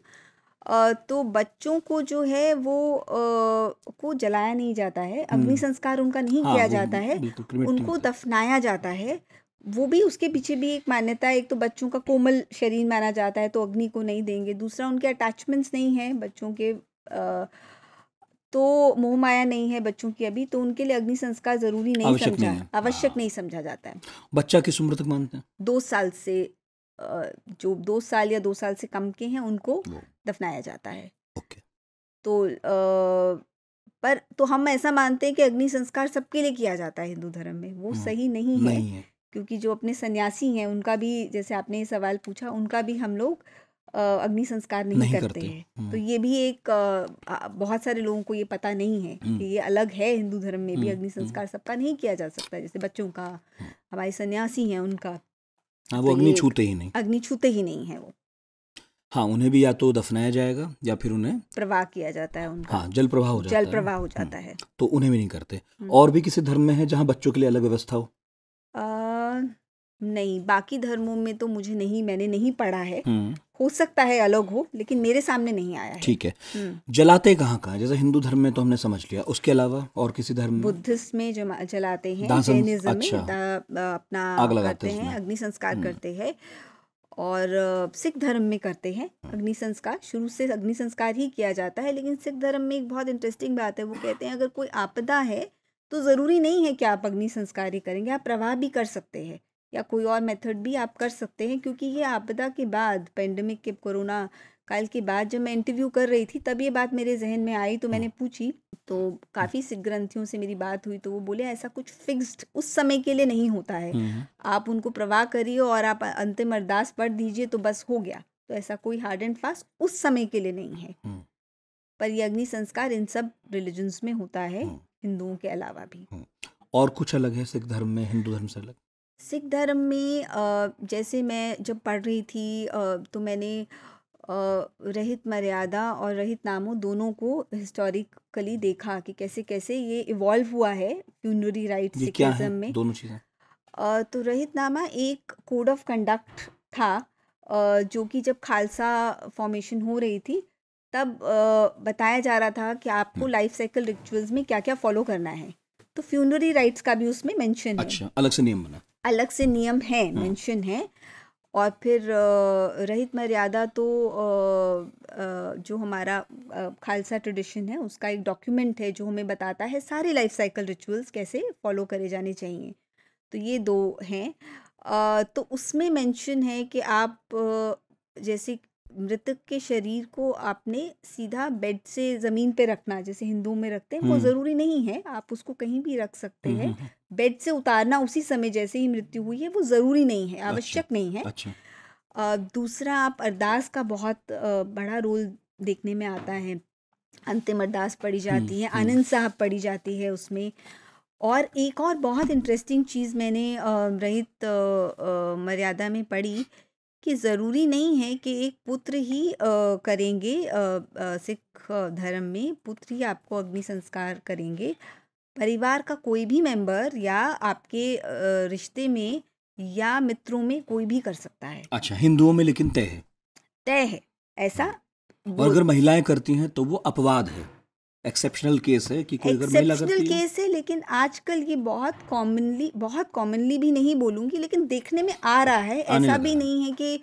तो बच्चों को जो है वो को जलाया नहीं जाता है, अग्नि संस्कार उनका नहीं किया जाता है, उनको दफनाया जाता है। वो भी उसके पीछे भी एक मान्यता है। एक तो बच्चों का कोमल शरीर माना जाता है, तो अग्नि को नहीं देंगे। दूसरा, उनके अटैचमेंट्स नहीं है बच्चों के, तो मोह माया नहीं है बच्चों की अभी, तो उनके लिए अग्नि संस्कार जरूरी नहीं आवश्यक समझा, नहीं है। आवश्यक हाँ। नहीं समझा जाता है। बच्चा किस उम्र तक मानते हैं? 2 साल से, जो 2 साल या 2 साल से कम के हैं उनको वो दफनाया जाता है। ओके। तो पर तो हम ऐसा मानते हैं कि अग्नि संस्कार सबके लिए किया जाता है हिंदू धर्म में, वो सही नहीं है। नहीं है। क्योंकि जो अपने सन्यासी हैं उनका भी, जैसे आपने ये सवाल पूछा, उनका भी हम लोग अग्नि संस्कार नहीं नहीं करते करते। हैं। तो ये भी एक बहुत सारे लोगों को ये पता नहीं है कि ये अलग है। हिंदू धर्म में भी अग्नि संस्कार सबका नहीं किया जा सकता, जैसे बच्चों का, हमारे सन्यासी हैं उनका, हाँ, तो वो अग्नि ये छूते ही नहीं। अग्नि छूते ही नहीं है वो, हाँ, उन्हें भी या तो दफनाया जाएगा या फिर उन्हें प्रवाह किया जाता है उनका, हाँ जल प्रवाह हो जाता जल है। प्रवाह हो जाता है। तो उन्हें भी नहीं करते। और भी किसी धर्म में है जहाँ बच्चों के लिए अलग व्यवस्था हो? नहीं, बाकी धर्मों में तो मुझे नहीं, मैंने नहीं पढ़ा है। हो सकता है अलग हो, लेकिन मेरे सामने नहीं आया है। ठीक है। जलाते कहाँ कहाँ? जैसे हिंदू धर्म में तो हमने समझ लिया, उसके अलावा और किसी धर्म में? बुद्धिस्ट में जलाते हैं, दाह जैनिज्म में अच्छा, अपना आग लगाते करते हैं हैं, उसमें। अग्नि संस्कार करते हैं। और सिख धर्म में करते हैं अग्नि संस्कार, शुरू से अग्नि संस्कार ही किया जाता है। लेकिन सिख धर्म में एक बहुत इंटरेस्टिंग बात है, वो कहते हैं अगर कोई आपदा है तो ज़रूरी नहीं है कि आप अग्नि संस्कार ही करेंगे, आप प्रवाह भी कर सकते हैं या कोई और मेथड भी आप कर सकते हैं। क्योंकि ये आपदा के बाद, पेंडेमिक के, कोरोना काल के बाद, जब मैं इंटरव्यू कर रही थी तब ये बात मेरे जहन में आई, तो मैंने पूछी। तो काफ़ी सिख ग्रंथियों से मेरी बात हुई, तो वो बोले ऐसा कुछ फिक्स्ड उस समय के लिए नहीं होता है, आप उनको प्रवाह करिए और आप अंतिम अरदास पढ़ दीजिए तो बस हो गया। तो ऐसा कोई हार्ड एंड फास्ट उस समय के लिए नहीं है। पर ये अग्नि संस्कार इन सब रिलीजन्स में होता है, हिंदुओं के अलावा भी। और कुछ अलग है सिख धर्म में हिंदू धर्म से अलग? सिख धर्म में जैसे मैं जब पढ़ रही थी तो मैंने रहित मर्यादा और रहित नामों दोनों को हिस्टोरिकली देखा कि कैसे कैसे ये इवॉल्व हुआ है फ्यूनरी राइट ये क्या है सिखिज्म में। दोनों चीज़ें? तो रहितनामा एक कोड ऑफ कंडक्ट था, जो कि जब खालसा फॉर्मेशन हो रही थी तब बताया जा रहा था कि आपको लाइफ साइकिल रिचुअल्स में क्या क्या फॉलो करना है। तो फ्यूनरी राइट्स का भी उसमें मेंशन है। अच्छा, अलग से नियम बना? अलग से नियम है, मेंशन है। और फिर रहित मर्यादा तो जो हमारा खालसा ट्रेडिशन है उसका एक डॉक्यूमेंट है जो हमें बताता है सारे लाइफ साइकिल रिचुअल्स कैसे फॉलो करे जाने चाहिए। तो ये दो हैं। तो उसमें मेंशन है कि आप जैसे मृतक के शरीर को आपने सीधा बेड से ज़मीन पे रखना, जैसे हिंदुओं में रखते हैं, वो ज़रूरी नहीं है, आप उसको कहीं भी रख सकते हैं। बेड से उतारना उसी समय जैसे ही मृत्यु हुई है वो ज़रूरी नहीं है, आवश्यक नहीं है। अच्छा। दूसरा, आप अरदास का बहुत बड़ा रोल देखने में आता है। अंतिम अरदास पढ़ी जाती है, आनंद साहब पढ़ी जाती है उसमें। और एक और बहुत इंटरेस्टिंग चीज़ मैंने रहित मर्यादा में पढ़ी कि ज़रूरी नहीं है कि एक पुत्र ही करेंगे, सिख धर्म में पुत्र ही आपको अग्नि संस्कार करेंगे। परिवार का कोई भी मेंबर या आपके रिश्ते में या मित्रों में कोई भी कर सकता है। अच्छा, हिंदुओं में लेकिन तय है ऐसा। और अगर महिलाएं करती हैं तो वो अपवाद है, एक्सेप्शनल केस है कि कोई अगर महिला करती है। एक्सेप्शनल केस है, लेकिन आजकल ये बहुत कॉमनली भी नहीं बोलूँगी, लेकिन देखने में आ रहा है। ऐसा भी नहीं है कि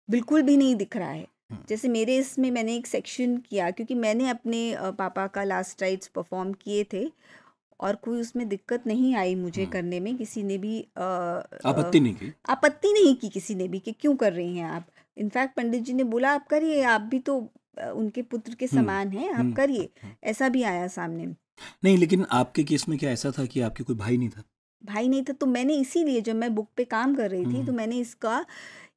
बिल्कुल भी नहीं दिख रहा है। जैसे मेरे इसमें मैंने एक सेक्शन किया क्योंकि मैंने अपने पापा का लास्ट राइट्स परफॉर्म किए थे और कोई उसमें दिक्कत नहीं आई मुझे करने में। किसी ने भी आपत्ति नहीं की किसी ने भी कि क्यों कर रही हैं आप। इनफैक्ट पंडित जी ने बोला आप करिए, आप भी तो उनके पुत्र के समान हैं, आप करिए। ऐसा भी आया सामने। नहीं, लेकिन आपके केस में क्या ऐसा था कि आपके कोई भाई नहीं था? भाई नहीं था, तो मैंने इसीलिए जब मैं बुक पे काम कर रही थी तो मैंने इसका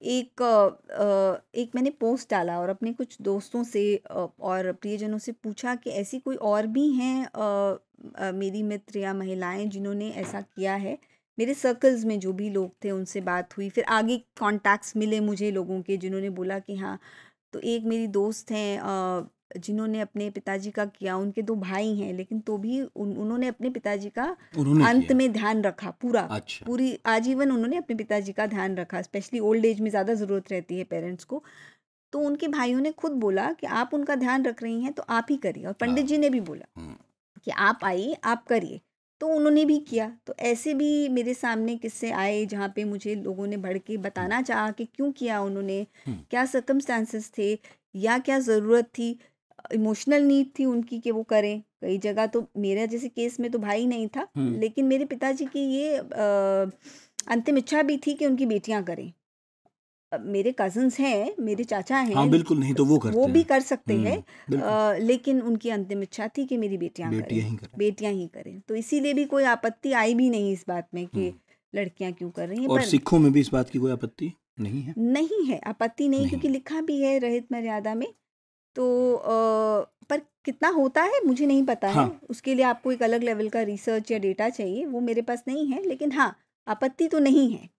एक मैंने पोस्ट डाला और अपने कुछ दोस्तों से और प्रियजनों से पूछा कि ऐसी कोई और भी हैं मेरी मित्र या महिलाएं जिन्होंने ऐसा किया है। मेरे सर्कल्स में जो भी लोग थे उनसे बात हुई, फिर आगे कॉन्टैक्ट्स मिले मुझे लोगों के जिन्होंने बोला कि हाँ। तो एक मेरी दोस्त हैं जिन्होंने अपने पिताजी का किया, उनके 2 भाई हैं, लेकिन तो भी उन्होंने अपने पिताजी का अंत में ध्यान रखा पूरा। अच्छा। पूरी आजीवन उन्होंने अपने पिताजी का ध्यान रखा। स्पेशली ओल्ड एज में ज़्यादा ज़रूरत रहती है पेरेंट्स को। तो उनके भाइयों ने खुद बोला कि आप उनका ध्यान रख रही हैं तो आप ही करिए। और पंडित जी ने भी बोला कि आप आइए, आप करिए। तो उन्होंने भी किया। तो ऐसे भी मेरे सामने किस्से आए जहाँ पे मुझे लोगों ने भड़ के बताना चाहा कि क्यों किया उन्होंने, क्या सर्कमस्टांसेस थे या क्या ज़रूरत थी, इमोशनल नीड थी उनकी कि वो करें। कई जगह तो मेरा जैसे केस में तो भाई नहीं था, लेकिन मेरे पिताजी की ये अंतिम इच्छा भी थी कि उनकी बेटियां करें। मेरे कज़न्स हैं, मेरे चाचा हाँ हैं, बिल्कुल, नहीं तो वो वो करते भी हैं। कर सकते हैं, बिल्कुल, लेकिन उनकी अंतिम इच्छा थी कि मेरी बेटियां करें, बेटियां ही करें। बेटियां ही करें। तो इसीलिए भी कोई आपत्ति आई भी नहीं इस बात में कि लड़कियां क्यों कर रही हैं। और पर सिखों में भी इस बात की कोई आपत्ति नहीं है? नहीं है, आपत्ति नहीं, नहीं क्योंकि है। लिखा भी है रहित मर्यादा में। तो पर कितना होता है मुझे नहीं पता है, हाँ, उसके लिए आपको एक अलग लेवल का रिसर्च या डेटा चाहिए, वो मेरे पास नहीं है। लेकिन हाँ, आपत्ति तो नहीं है।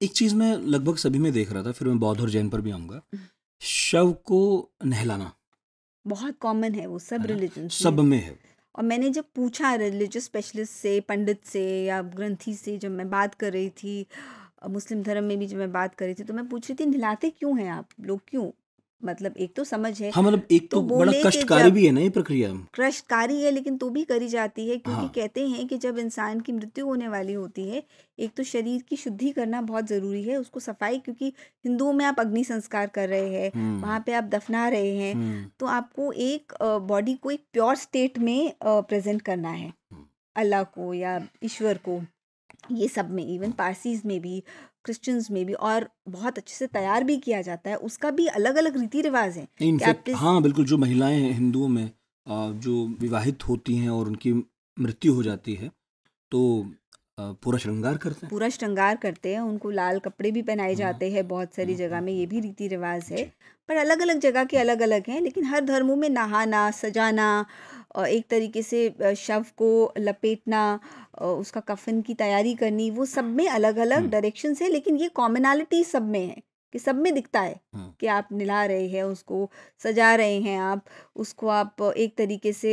एक चीज मैं लगभग सभी में देख रहा था, फिर मैं बौद्ध और जैन पर भी आऊंगा। शव को नहलाना, बहुत कॉमन है वो सब है ना? रिलीजन्स में। सब में है। और मैंने जब पूछा रिलीजियस स्पेशलिस्ट से, पंडित से या ग्रंथी से, जब मैं बात कर रही थी, मुस्लिम धर्म में भी जब मैं बात कर रही थी, तो मैं पूछ रही थी नहलाते क्यों हैं आप लोग, क्यों, मतलब एक तो समझ है। हाँ मतलब एक तो तो बड़ा बोले कि कष्टकारी जब भी है ना ये प्रक्रिया। क्रशकारी है, लेकिन तो भी करी जाती है, क्योंकि हाँ, कहते हैं कि जब इंसान की मृत्यु होने वाली होती है, एक तो शरीर की शुद्धि करना बहुत ज़रूरी है, उसको सफाई, क्योंकि हिंदुओं में आप अग्नि संस्कार कर रहे हैं, वहाँ पे आप दफना रहे हैं, तो आपको एक बॉडी को एक प्योर स्टेट में प्रेजेंट करना है अल्लाह को या ईश्वर को। ये सब में, इवन पारसीज में भी, क्रिश्चियंस में भी, और बहुत अच्छे से तैयार भी किया जाता है। उसका भी अलग अलग रीति रिवाज है कि आप इनफैक्ट हाँ बिल्कुल, जो महिलाएं हैं हिंदुओं में, जो विवाहित होती हैं और उनकी मृत्यु हो जाती है, तो पूरा श्रृंगार करते हैं। पूरा श्रृंगार करते हैं, उनको लाल कपड़े भी पहनाए जाते हैं बहुत सारी जगह में, ये भी रीति रिवाज है। जी। पर अलग अलग जगह के अलग अलग हैं, लेकिन हर धर्मों में नहाना, सजाना, एक तरीके से शव को लपेटना, उसका कफन की तैयारी करनी, वो सब में अलग अलग डायरेक्शंस है, लेकिन ये कॉमनैलिटी सब में है कि सब में दिखता है कि आप निला रहे हैं उसको, सजा रहे हैं आप उसको, आप एक तरीके से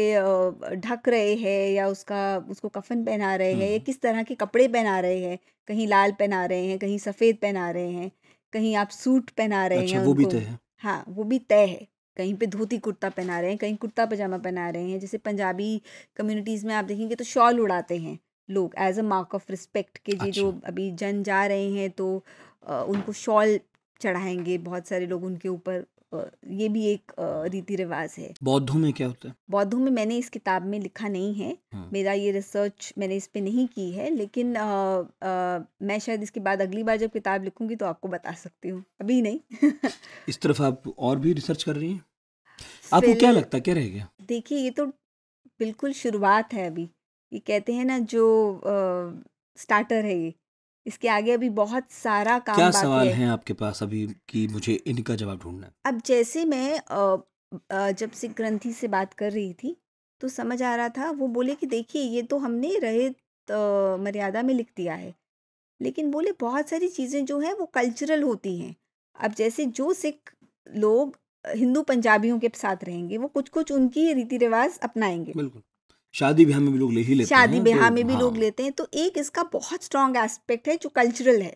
ढक रहे हैं, या उसको कफन पहना रहे हैं, या किस तरह के कपड़े पहना रहे हैं, कहीं लाल पहना रहे हैं, कहीं सफ़ेद पहना रहे हैं, कहीं आप सूट पहना रहे अच्छा, हैं वो भी उनको। तय है। हाँ, वो भी तय है। कहीं पे धोती कुर्ता पहना रहे हैं, कहीं कुर्ता पजामा पहना रहे हैं। जैसे पंजाबी कम्युनिटीज़ में आप देखेंगे तो शॉल उड़ाते हैं लोग as a mark of respect, के जी जो अच्छा, अभी जन जा रहे हैं तो उनको शॉल चढ़ाएंगे बहुत सारे लोग उनके ऊपर। ये भी एक रीति रिवाज है। बौद्धों में क्या होता है? बौद्धों में मैंने इस किताब में लिखा नहीं है, मेरा ये रिसर्च मैंने इस पे नहीं की है, लेकिन मैं शायद इसके बाद अगली बार जब किताब लिखूंगी तो आपको बता सकती हूँ, अभी नहीं। इस तरफ आप और भी रिसर्च कर रही हैं? आपको क्या फिल लगता है क्या रह गया? देखिए, ये तो बिल्कुल शुरुआत है अभी। ये कहते हैं ना, जो स्टार्टर है ये, इसके आगे अभी बहुत सारा क्या काम बाकी सवाल है। हैं आपके पास अभी कि मुझे इनका जवाब ढूंढना है? अब जैसे मैं जब से ग्रंथी से बात कर रही थी, तो समझ आ रहा था, वो बोले कि देखिए ये तो हमने रहित मर्यादा में लिख दिया है, लेकिन बोले बहुत सारी चीज़ें जो हैं वो कल्चरल होती हैं। अब जैसे जो सिख लोग हिंदू पंजाबियों के साथ रहेंगे, वो कुछ-कुछ उनकी रीति रिवाज अपनाएँगे। बिल्कुल, शादी ब्याह में भी लोग ले ही लेते शादी हैं, ब्याह तो में भी लोग हाँ। लेते हैं, तो एक इसका बहुत स्ट्रॉन्ग एस्पेक्ट है जो कल्चरल है।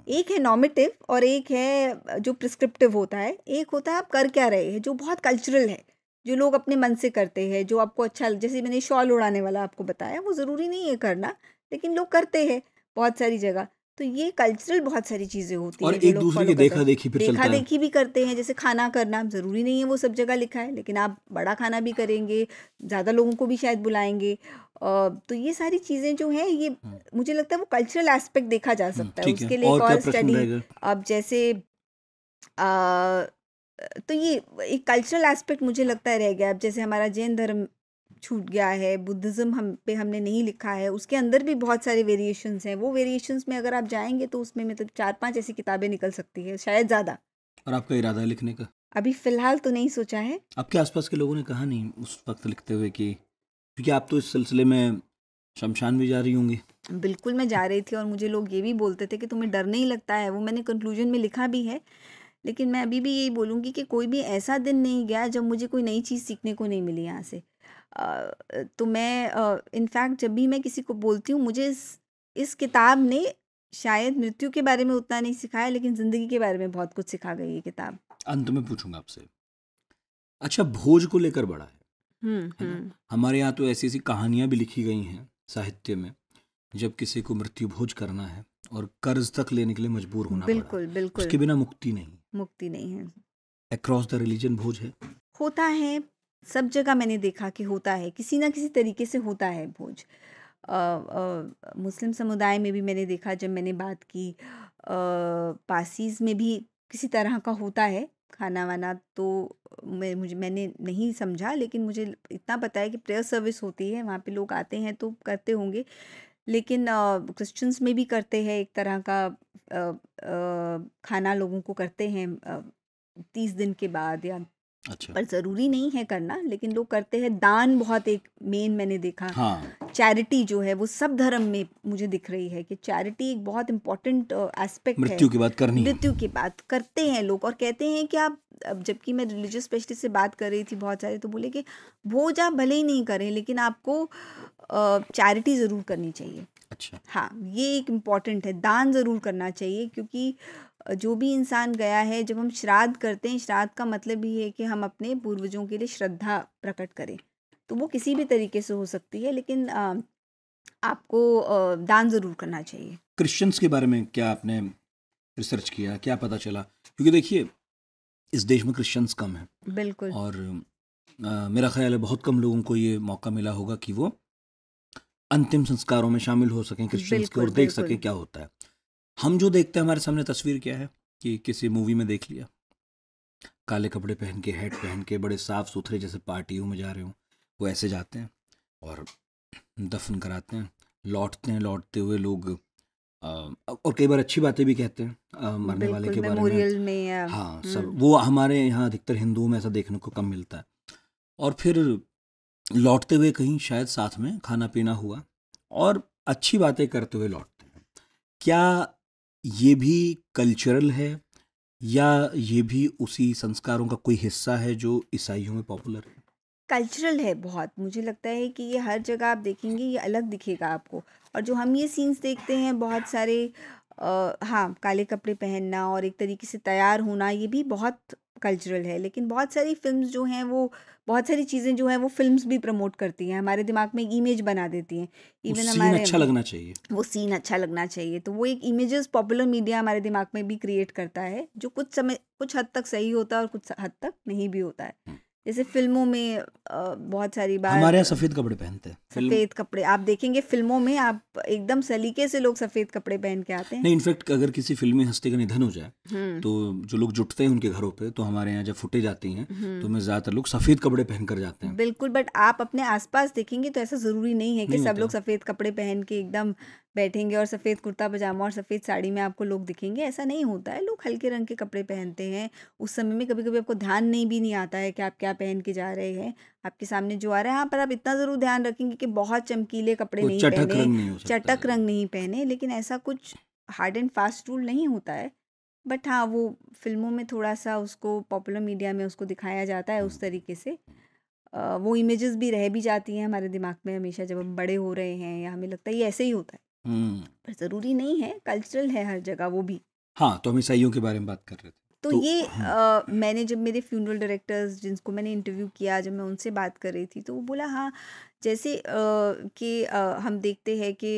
एक है नॉर्मेटिव और एक है जो प्रिस्क्रिप्टिव होता है। एक होता है आप कर क्या रहे हैं, जो बहुत कल्चरल है, जो लोग अपने मन से करते हैं, जो आपको अच्छा, जैसे मैंने शॉल उड़ाने वाला आपको बताया, वो ज़रूरी नहीं है करना, लेकिन लोग करते हैं बहुत सारी जगह। तो ये कल्चरल बहुत सारी चीज़ें होती और हैं जो एक लोग दूसरे फॉलो की करते हैं। देखा-देखी फिर चलता है। देखा-देखी भी करते हैं, जैसे खाना करना, ज़रूरी नहीं है वो सब जगह लिखा है, लेकिन आप बड़ा खाना भी करेंगे, ज़्यादा लोगों को भी शायद बुलाएँगे। तो ये सारी चीज़ें जो हैं, ये मुझे लगता है वो कल्चरल एस्पेक्ट देखा जा सकता है। ठीक है, उसके लिए एक और क्या और प्रश्न स्टडी, रहेगा? अब जैसे तो ये एक कल्चरल एस्पेक्ट मुझे लगता है रह गया। अब जैसे हमारा जैन धर्म छूट गया है, बुद्धिज़्म हम पे हमने नहीं लिखा है, उसके अंदर भी बहुत सारे वेरिएशंस हैं। वो वेरिएशंस में अगर आप जाएँगे तो उसमें मतलब 4-5 ऐसी किताबें निकल सकती है, शायद ज़्यादा। और आपका इरादा है लिखने का? अभी फ़िलहाल तो नहीं सोचा है। आपके आसपास के लोगों ने कहा नहीं उस वक्त लिखते हुए कि, क्योंकि आप तो इस सिलसिले में शमशान भी जा रही होंगी? बिल्कुल, मैं जा रही थी और मुझे लोग ये भी बोलते थे कि तुम्हें डर नहीं लगता है? वो मैंने कंक्लूजन में लिखा भी है। लेकिन मैं अभी भी यही बोलूँगी कि कोई भी ऐसा दिन नहीं गया जब मुझे कोई नई चीज़ सीखने को नहीं मिली यहाँ से। तो मैं इनफैक्ट जब भी मैं किसी को बोलती हूँ, मुझे इस किताब ने शायद मृत्यु के बारे में उतना नहीं सिखाया, लेकिन ज़िंदगी के बारे में बहुत कुछ सिखा गई ये किताब। अंत में पूछूंगा आपसे, अच्छा भोज को लेकर बड़ा है ना? हुँ। हमारे यहाँ तो ऐसी ऐसी कहानियां भी लिखी गई हैं साहित्य में, जब किसी को मृत्यु भोज करना है और कर्ज तक लेने के लिए मजबूर होना पड़ा, बिल्कुल बिल्कुल उसके बिना मुक्ति नहीं। मुक्ति नहीं है। अक्रॉस द रिलीजन भोज है। होता है, सब जगह मैंने देखा कि होता है, किसी ना किसी तरीके से होता है भोज। मुस्लिम समुदाय में भी मैंने देखा, जब मैंने बात की पासीज में भी किसी तरह का होता है खाना वाना। तो मैंने नहीं समझा, लेकिन मुझे इतना पता है कि प्रेयर सर्विस होती है, वहाँ पे लोग आते हैं तो करते होंगे। लेकिन क्रिश्चियंस में भी करते हैं एक तरह का खाना लोगों को करते हैं 30 दिन के बाद या। अच्छा। पर ज़रूरी नहीं है करना, लेकिन लोग करते हैं। दान बहुत एक मेन मैंने देखा। हाँ। चैरिटी जो है वो सब धर्म में मुझे दिख रही है कि चैरिटी एक बहुत इम्पोर्टेंट एस्पेक्ट है। मृत्यु की बात करनी है। मृत्यु की बात करते हैं लोग और कहते हैं कि आप, अब जबकि मैं रिलीजियस स्पेशलिस्ट से बात कर रही थी बहुत सारे, तो बोले कि भोज आप भले ही नहीं करें, लेकिन आपको चैरिटी ज़रूर करनी चाहिए। अच्छा। हाँ, ये एक इम्पॉर्टेंट है, दान ज़रूर करना चाहिए, क्योंकि जो भी इंसान गया है, जब हम श्राद्ध करते हैं, श्राद्ध का मतलब ही है कि हम अपने पूर्वजों के लिए श्रद्धा प्रकट करें। तो वो किसी भी तरीके से हो सकती है, लेकिन आपको दान ज़रूर करना चाहिए। क्रिश्चियंस के बारे में क्या आपने रिसर्च किया, क्या पता चला? क्योंकि देखिए, इस देश में क्रिश्चियंस कम हैं। बिल्कुल। और मेरा ख्याल है बहुत कम लोगों को ये मौका मिला होगा कि वो अंतिम संस्कारों में शामिल हो सकें क्रिश्चियंस के और देख सकें क्या होता है। हम जो देखते हैं, हमारे सामने तस्वीर क्या है कि किसी मूवी में देख लिया, काले कपड़े पहन के, हैट पहन के, बड़े साफ सुथरे, जैसे पार्टियों में जा रहे हो, वो ऐसे जाते हैं और दफन कराते हैं, लौटते हैं, लौटते हुए लोग और कई बार अच्छी बातें भी कहते हैं मरने वाले के बारे मेमोरियल में। हाँ, सब वो हमारे यहाँ अधिकतर हिंदुओं में ऐसा देखने को कम मिलता है। और फिर लौटते हुए कहीं शायद साथ में खाना पीना हुआ और अच्छी बातें करते हुए लौटते हैं। क्या ये भी कल्चरल है या ये भी उसी संस्कारों का कोई हिस्सा है जो ईसाइयों में पॉपुलर है? कल्चरल है बहुत। मुझे लगता है कि ये हर जगह आप देखेंगे ये अलग दिखेगा आपको। और जो हम ये सीन्स देखते हैं बहुत सारे, हाँ, काले कपड़े पहनना और एक तरीके से तैयार होना, ये भी बहुत कल्चरल है। लेकिन बहुत सारी फिल्म्स जो हैं, वो बहुत सारी चीज़ें जो हैं वो फिल्म्स भी प्रमोट करती हैं, हमारे दिमाग में एक इमेज बना देती हैं। इवन हमारे अच्छा लगना चाहिए, वो सीन अच्छा लगना चाहिए, तो वो एक इमेजेस पॉपुलर मीडिया हमारे दिमाग में भी क्रिएट करता है, जो कुछ हद तक सही होता है और कुछ हद तक नहीं भी होता है। जैसे फिल्मों में बहुत सारी बार हमारे यहाँ सफ़ेद कपड़े पहनते हैं। सफ़ेद कपड़े आप देखेंगे फिल्मों में, आप एकदम सलीके से लोग सफ़ेद कपड़े पहन के आते हैं। नहीं, इनफैक्ट अगर किसी फिल्मी हस्ती का निधन हो जाए तो जो लोग जुटते हैं उनके घरों पे, तो हमारे यहाँ जब फुटेज आती हैं तो मैं ज़्यादातर लोग सफ़ेद कपड़े पहन कर जाते हैं। बिल्कुल, बट आप अपने आसपास देखेंगे तो ऐसा ज़रूरी नहीं है कि सब लोग सफ़ेद कपड़े पहन के एकदम बैठेंगे और सफ़ेद कुर्ता पजामा और सफ़ेद साड़ी में आपको लोग दिखेंगे, ऐसा नहीं होता है। लोग हल्के रंग के कपड़े पहनते हैं। उस समय में कभी कभी आपको ध्यान भी नहीं आता है कि आप क्या पहन के जा रहे हैं, आपके सामने जो आ रहा है। हाँ, पर आप इतना ज़रूर ध्यान रखेंगे कि बहुत चमकीले कपड़े नहीं पहने, चटक रंग नहीं पहने, लेकिन ऐसा कुछ हार्ड एंड फास्ट रूल नहीं होता है। बट हाँ, वो फिल्मों में थोड़ा सा उसको पॉपुलर मीडिया में उसको दिखाया जाता है उस तरीके से। वो इमेजेस भी रह भी जाती हैं हमारे दिमाग में हमेशा, जब हम बड़े हो रहे हैं, या हमें लगता है ये ऐसे ही होता है। पर ज़रूरी नहीं है, कल्चरल है हर जगह वो भी। हाँ, तो हम ईसाइयों के बारे में बात कर रहे थे। तो ये मैंने जब मेरे फ्यूनरल डायरेक्टर्स जिनको मैंने इंटरव्यू किया, जब मैं उनसे बात कर रही थी, तो वो बोला हाँ, जैसे कि हम देखते हैं कि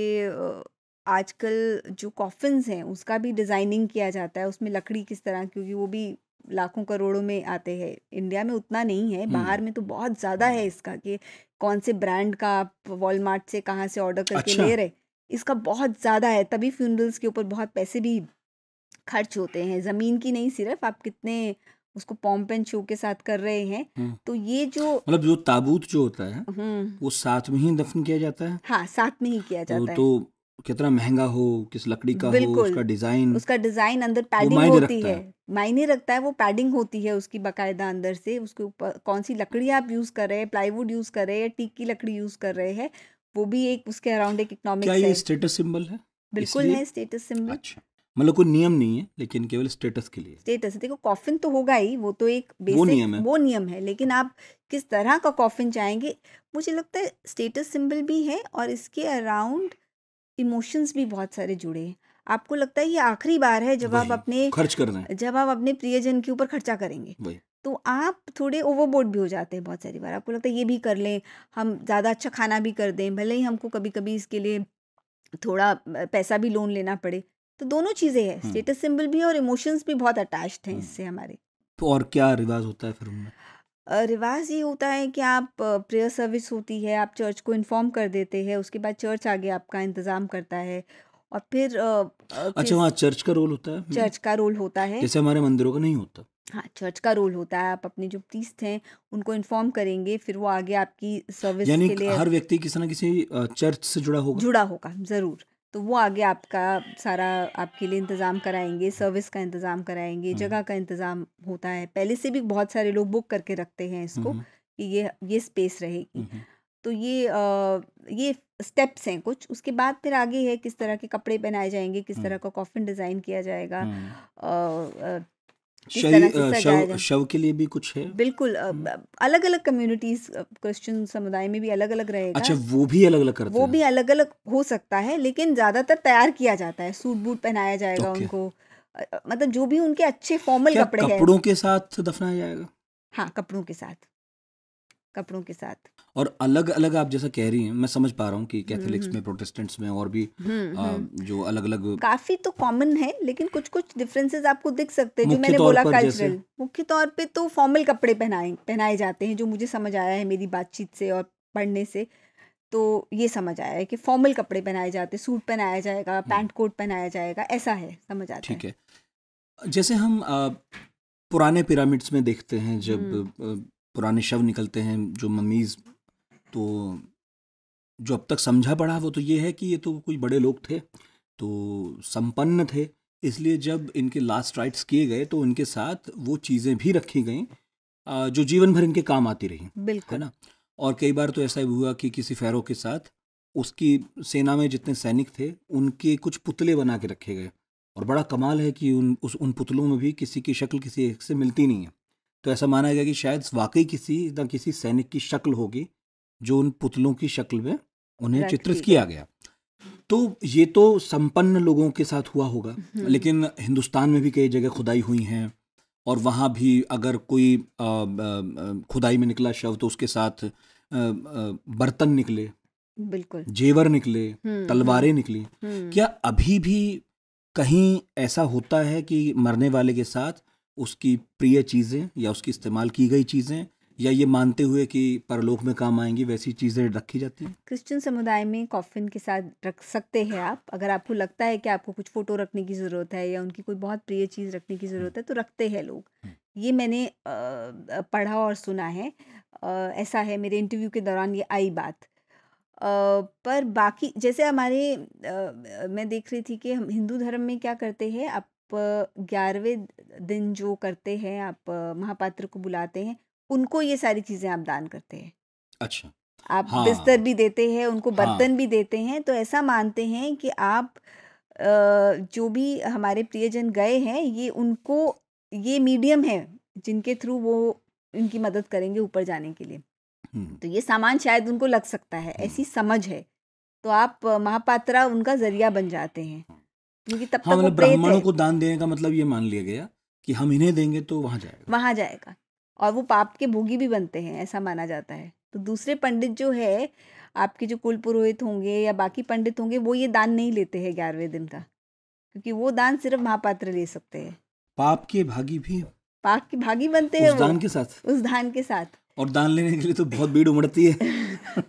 आजकल जो कॉफिन्स हैं उसका भी डिज़ाइनिंग किया जाता है, उसमें लकड़ी किस तरह, क्योंकि वो भी लाखों करोड़ों में आते हैं। इंडिया में उतना नहीं है, बाहर में तो बहुत ज़्यादा है इसका, कि कौन से ब्रांड का आप वॉलमार्ट से कहाँ से ऑर्डर करके ले रहे, इसका बहुत ज़्यादा है। तभी फ्यूनरल्स के ऊपर बहुत पैसे भी खर्च होते हैं, ज़मीन की नहीं, सिर्फ आप कितने उसको पॉम्प एंड शो के साथ कर रहे हैं। तो ये जो मतलब जो ताबूत जो होता है वो साथ में ही दफन किया जाता है। हाँ, साथ में ही किया जाता है। तो कितना महंगा हो, किस लकड़ी का हो, उसका डिजाइन अंदर पैडिंग होती है, मायने रखता है। वो पैडिंग होती है उसकी बाकायदा अंदर से, उसके ऊपर कौन सी लकड़ी आप यूज कर रहे हैं, प्लाईवुड यूज कर रहे हैं, टीक की लकड़ी यूज कर रहे हैं, वो भी एक उसके अराउंड एक इकोनॉमिक्स है। क्या ये स्टेटस सिंबल है? बिल्कुल है स्टेटस सिंबल। अच्छा, मतलब कोई नियम नहीं है, लेकिन केवल स्टेटस के लिए। स्टेटस, देखो कॉफिन तो होगा ही, वो तो एक बेसिक वो नियम है, लेकिन आप किस तरह का कॉफिन चाहेंगे, मुझे लगता है स्टेटस सिंबल भी है और इसके अराउंड इमोशंस भी बहुत सारे जुड़े हैं। आपको लगता है ये आखिरी बार है जब आप अपने खर्च करना है, जब आप अपने प्रियजन के ऊपर खर्चा करेंगे, तो आप थोड़े ओवरबोर्ड भी हो जाते हैं बहुत सारी बार। आपको लगता है ये भी कर लें, हम ज़्यादा अच्छा खाना भी कर दें, भले ही हमको कभी-कभी इसके लिए थोड़ा पैसा भी लोन लेना पड़े। तो दोनों चीज़ें हैं, स्टेटस सिंबल भी है और इमोशंस भी बहुत अटैच्ड हैं इससे हमारे। तो और क्या रिवाज होता है फिर उनमें? रिवाज ये होता है कि आप प्रेयर सर्विस होती है, आप चर्च को इन्फॉर्म कर देते हैं, उसके बाद चर्च आगे आपका इंतज़ाम करता है और फिर अच्छा, वहाँ चर्च का रोल होता है? चर्च का रोल होता है। जैसे हमारे मंदिरों का नहीं होता? हाँ, चर्च का रोल होता है। आप अपने जो प्रीस्ट हैं उनको इन्फॉर्म करेंगे, फिर वो आगे आपकी सर्विस यानी के लिए हर व्यक्ति किसी ना किसी चर्च से जुड़ा होगा? जुड़ा होगा ज़रूर। तो वो आगे आपका सारा आपके लिए इंतज़ाम कराएँगे, सर्विस का इंतज़ाम कराएँगे, जगह का इंतज़ाम होता है। पहले से भी बहुत सारे लोग बुक करके रखते हैं इसको कि ये स्पेस रहेगी। तो ये स्टेप्स हैं कुछ। उसके बाद फिर आगे है किस तरह के कपड़े पहनाए जाएँगे, किस तरह का कॉफ़िन डिज़ाइन किया जाएगा, किस तरह से सजाया जाए। शव के लिए भी कुछ है? बिल्कुल अलग-अलग कम्युनिटीज़ क्रिश्चियन समुदाय में भी अलग-अलग रहेगा। अच्छा, वो भी अलग-अलग करते वो हैं? भी अलग-अलग हो सकता है, लेकिन ज़्यादातर तैयार किया जाता है। सूट-बूट पहनाया जाएगा ओके। उनको। मतलब जो भी उनके अच्छे फॉर्मल क्या कपड़े हैं। कपड़ों के साथ दफनाया जाएगा? हाँ, कपड़ों के साथ। कपड़ों के साथ। और अलग-अलग आप जैसा कह रही हैं, मैं समझ पा रहा हूँ कि कैथोलिक्स हम्म में, प्रोटेस्टेंट्स में और भी जो अलग-अलग काफ़ी तो कॉमन है, लेकिन कुछ-कुछ डिफरेंसेस आपको दिख सकते हैं। जो मुख्य मैंने तौर बोला पर जैसे? कल्चरल, मुख्य तौर पे तो फॉर्मल कपड़े पहनाए जाते हैं, जो मुझे समझ आया है मेरी बातचीत से और पढ़ने से। तो ये समझ आया है कि फॉर्मल कपड़े पहनाए जाते हैं, सूट पहनाया जाएगा, पैंट कोट पहनाया जाएगा, ऐसा है, समझ आता ठीक है। है। जैसे हम पुराने पिरामिड्स में देखते हैं, जब पुराने शव निकलते हैं, जो मम्मीज़, तो जो अब तक समझा पड़ा वो तो ये है कि ये तो कोई बड़े लोग थे, तो संपन्न थे, इसलिए जब इनके लास्ट राइट्स किए गए तो उनके साथ वो चीज़ें भी रखी गईं जो जीवन भर इनके काम आती रही, है बिल्कुल। ना? और कई बार तो ऐसा भी हुआ कि किसी फ़ैरो के साथ उसकी सेना में जितने सैनिक थे उनके कुछ पुतले बना के रखे गए, और बड़ा कमाल है कि उन पुतलों में भी किसी की शक्ल किसी एक से मिलती नहीं है। तो ऐसा माना गया कि शायद वाकई किसी न किसी सैनिक की शक्ल होगी जो उन पुतलों की शक्ल में उन्हें रख चित्रित दी किया गई। गया। तो ये तो संपन्न लोगों के साथ हुआ होगा, लेकिन हिंदुस्तान में भी कई जगह खुदाई हुई हैं, और वहाँ भी अगर कोई खुदाई में निकला शव तो उसके साथ बर्तन निकले, बिल्कुल। जेवर निकले, तलवारें निकली। हुँ। क्या अभी भी कहीं ऐसा होता है कि मरने वाले के साथ उसकी प्रिय चीज़ें या उसकी इस्तेमाल की गई चीज़ें, या ये मानते हुए कि परलोक में काम आएंगी, वैसी चीज़ें रखी जाती हैं? क्रिश्चियन समुदाय में कॉफ़िन के साथ रख सकते हैं आप। अगर आपको लगता है कि आपको कुछ फ़ोटो रखने की ज़रूरत है या उनकी कोई बहुत प्रिय चीज़ रखने की ज़रूरत है, तो रखते हैं लोग। ये मैंने पढ़ा और सुना है। ऐसा है, मेरे इंटरव्यू के दौरान ये आई बात। पर बाकी जैसे हमारे मैं देख रही थी कि हम हिंदू धर्म में क्या करते हैं, आप 11वें दिन जो करते हैं, आप महापात्र को बुलाते हैं, उनको ये सारी चीज़ें आप दान करते हैं। अच्छा। आप बिस्तर हाँ, भी देते हैं, उनको हाँ। बर्तन भी देते हैं, तो ऐसा मानते हैं कि आप जो भी हमारे प्रियजन गए हैं, ये मीडियम है, जिनके थ्रू वो इनकी मदद करेंगे ऊपर जाने के लिए। तो ये सामान शायद उनको लग सकता है, ऐसी समझ है। तो आप महापात्रा उनका ज़रिया बन जाते हैं, क्योंकि तब हाँ, तक वो मतलब प्रेत ब्राह्मणों है, को दान देने का मतलब ये मान लिया गया कि हम इन्हें देंगे तो वहाँ जाएगा। वहाँ जाएगा। और वो पाप के भोगी भी बनते हैं, ऐसा माना जाता है। तो दूसरे पंडित जो है, आपके जो कुल पुरोहित होंगे या बाकी पंडित होंगे, वो ये दान नहीं लेते हैं 11वें दिन का, क्योंकि वो दान सिर्फ महापात्र ले सकते हैं। पाप के भागी भी पाप के भागी बनते हैं उस वो दान के साथ, उस दान के साथ। और दान लेने के लिए तो बहुत भीड़ उमड़ती है।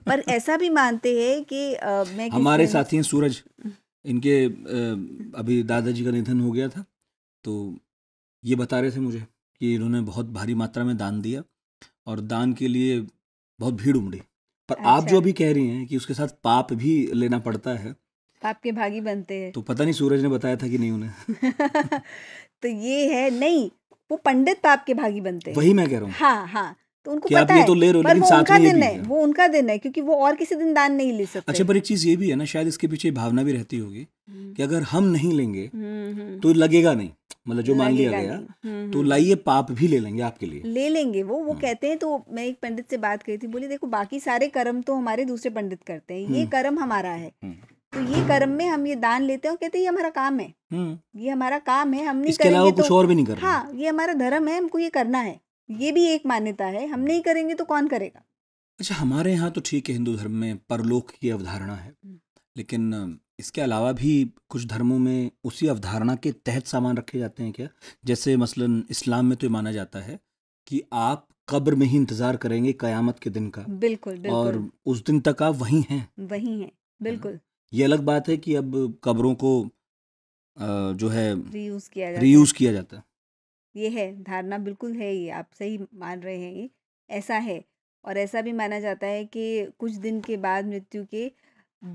पर ऐसा भी मानते हैं कि मैं हमारे किसी साथी हैं सूरज, इनके अभी दादाजी का निधन हो गया था, तो ये बता रहे थे मुझे कि इन्होंने बहुत भारी मात्रा में दान दिया और दान के लिए बहुत भीड़ उमड़ी। पर आप जो अच्छा, अभी कह रही हैं कि उसके साथ पाप भी लेना पड़ता है, पाप के भागी बनते हैं। तो पता नहीं सूरज ने बताया था कि नहीं उन्हें। तो ये है, नहीं, वो पंडित पाप के भागी बनते हैं। वही मैं कह रहा हूँ हाँ, हाँ, तो उनको कि आप पता ये है, तो ले रहे हो, पर लेकिन वो साथ उनका में ये दिन भी है, है। वो उनका दिन है, क्योंकि वो और किसी दिन दान नहीं ले अच्छा, सकते। पर एक चीज़ ये भी है ना, शायद इसके पीछे भावना भी रहती होगी हम्म, कि अगर हम नहीं लेंगे हम्म, तो लगेगा नहीं, मतलब जो मान लिया लगेगा गया, नहीं। तो लाइए पाप भी ले लेंगे आपके लिए। ले लेंगे वो कहते हैं। तो मैं एक पंडित से बात करी थी, बोली देखो बाकी सारे कर्म तो हमारे दूसरे पंडित करते हैं, ये कर्म हमारा है। तो ये कर्म में हम ये दान लेते हैं और कहते हैं ये हमारा काम है, ये हमारा काम है, हम नहीं इसके अलावा करेंगे कुछ तो और भी नहीं कर रहे हैं। हाँ, ये हमारा धर्म है, हमको ये करना है, ये भी एक मान्यता है, हम नहीं करेंगे तो कौन करेगा। अच्छा, हमारे यहाँ तो ठीक है, हिंदू धर्म में परलोक की अवधारणा है, लेकिन इसके अलावा भी कुछ धर्मों में उसी अवधारणा के तहत सामान रखे जाते हैं क्या? जैसे मसलन इस्लाम में तो ये माना जाता है कि आप कब्र में ही इंतजार करेंगे कयामत के दिन का, बिल्कुल और बिल्कुल उस दिन तक आप वहीं हैं, वही है, है ना? बिल्कुल ये अलग बात है कि अब कब्रों को जो है रीयूज किया जाता है। रीयूज किया जाता है। ये है धारणा, बिल्कुल है, ये आप सही मान रहे हैं, ये ऐसा है। और ऐसा भी माना जाता है कि कुछ दिन के बाद मृत्यु के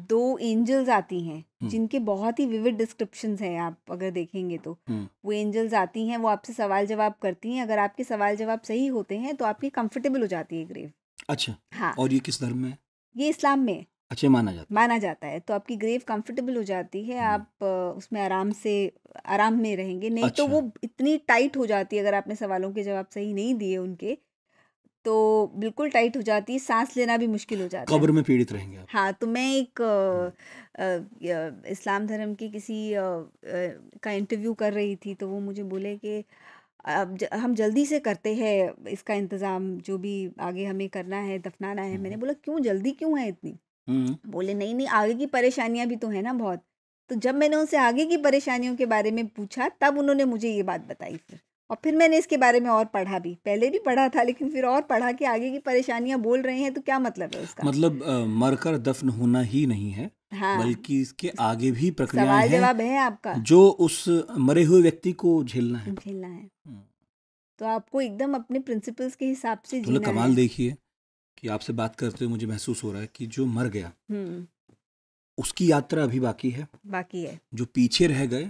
2 एंजल्स आती हैं, जिनके बहुत ही विविड डिस्क्रिप्शंस हैं, आप अगर देखेंगे तो। वो एंजल्स आती हैं, वो आपसे सवाल जवाब करती हैं, अगर आपके सवाल जवाब सही होते हैं तो आपकी कंफर्टेबल हो जाती है ग्रेव। अच्छा, हाँ, और ये किस धर्म में है? ये इस्लाम में अच्छा, माना जाता है। माना जाता है, तो आपकी ग्रेव कंफर्टेबल हो जाती है, आप उसमें आराम में रहेंगे। नहीं तो अच्छा, वो इतनी टाइट हो जाती है, अगर आपने सवालों के जवाब सही नहीं दिए उनके, तो बिल्कुल टाइट हो जाती है, सांस लेना भी मुश्किल हो जाता है। कब्र में पीड़ित रहेंगे आप। हाँ, तो मैं एक इस्लाम धर्म की किसी का इंटरव्यू कर रही थी, तो वो मुझे बोले कि अब हम जल्दी से करते हैं इसका इंतज़ाम, जो भी आगे हमें करना है, दफनाना है। मैंने बोला क्यों जल्दी क्यों है इतनी? बोले नहीं नहीं, आगे की परेशानियां भी तो है ना बहुत। तो जब मैंने उनसे आगे की परेशानियों के बारे में पूछा, तब उन्होंने मुझे ये बात बताई फिर। और फिर मैंने इसके बारे में और पढ़ा भी, पहले भी पढ़ा था, लेकिन फिर और पढ़ा कि आगे की परेशानियां बोल रहे हैं तो क्या मतलब है उसका। मतलब मरकर दफन होना ही नहीं है, हाँ, बल्कि इसके आगे भी प्रक्रियाएं सवाल हैं जवाब है आपका, जो उस मरे हुए व्यक्ति को झेलना है। झेलना है। हम्म, तो आपको एकदम अपने प्रिंसिपल्स के हिसाब से तो मतलब जीना कमाल है। देखिए कि आपसे बात करते हुए मुझे महसूस हो रहा है कि जो मर गया हम्म, उसकी यात्रा अभी बाकी है, बाकी है, जो पीछे रह गए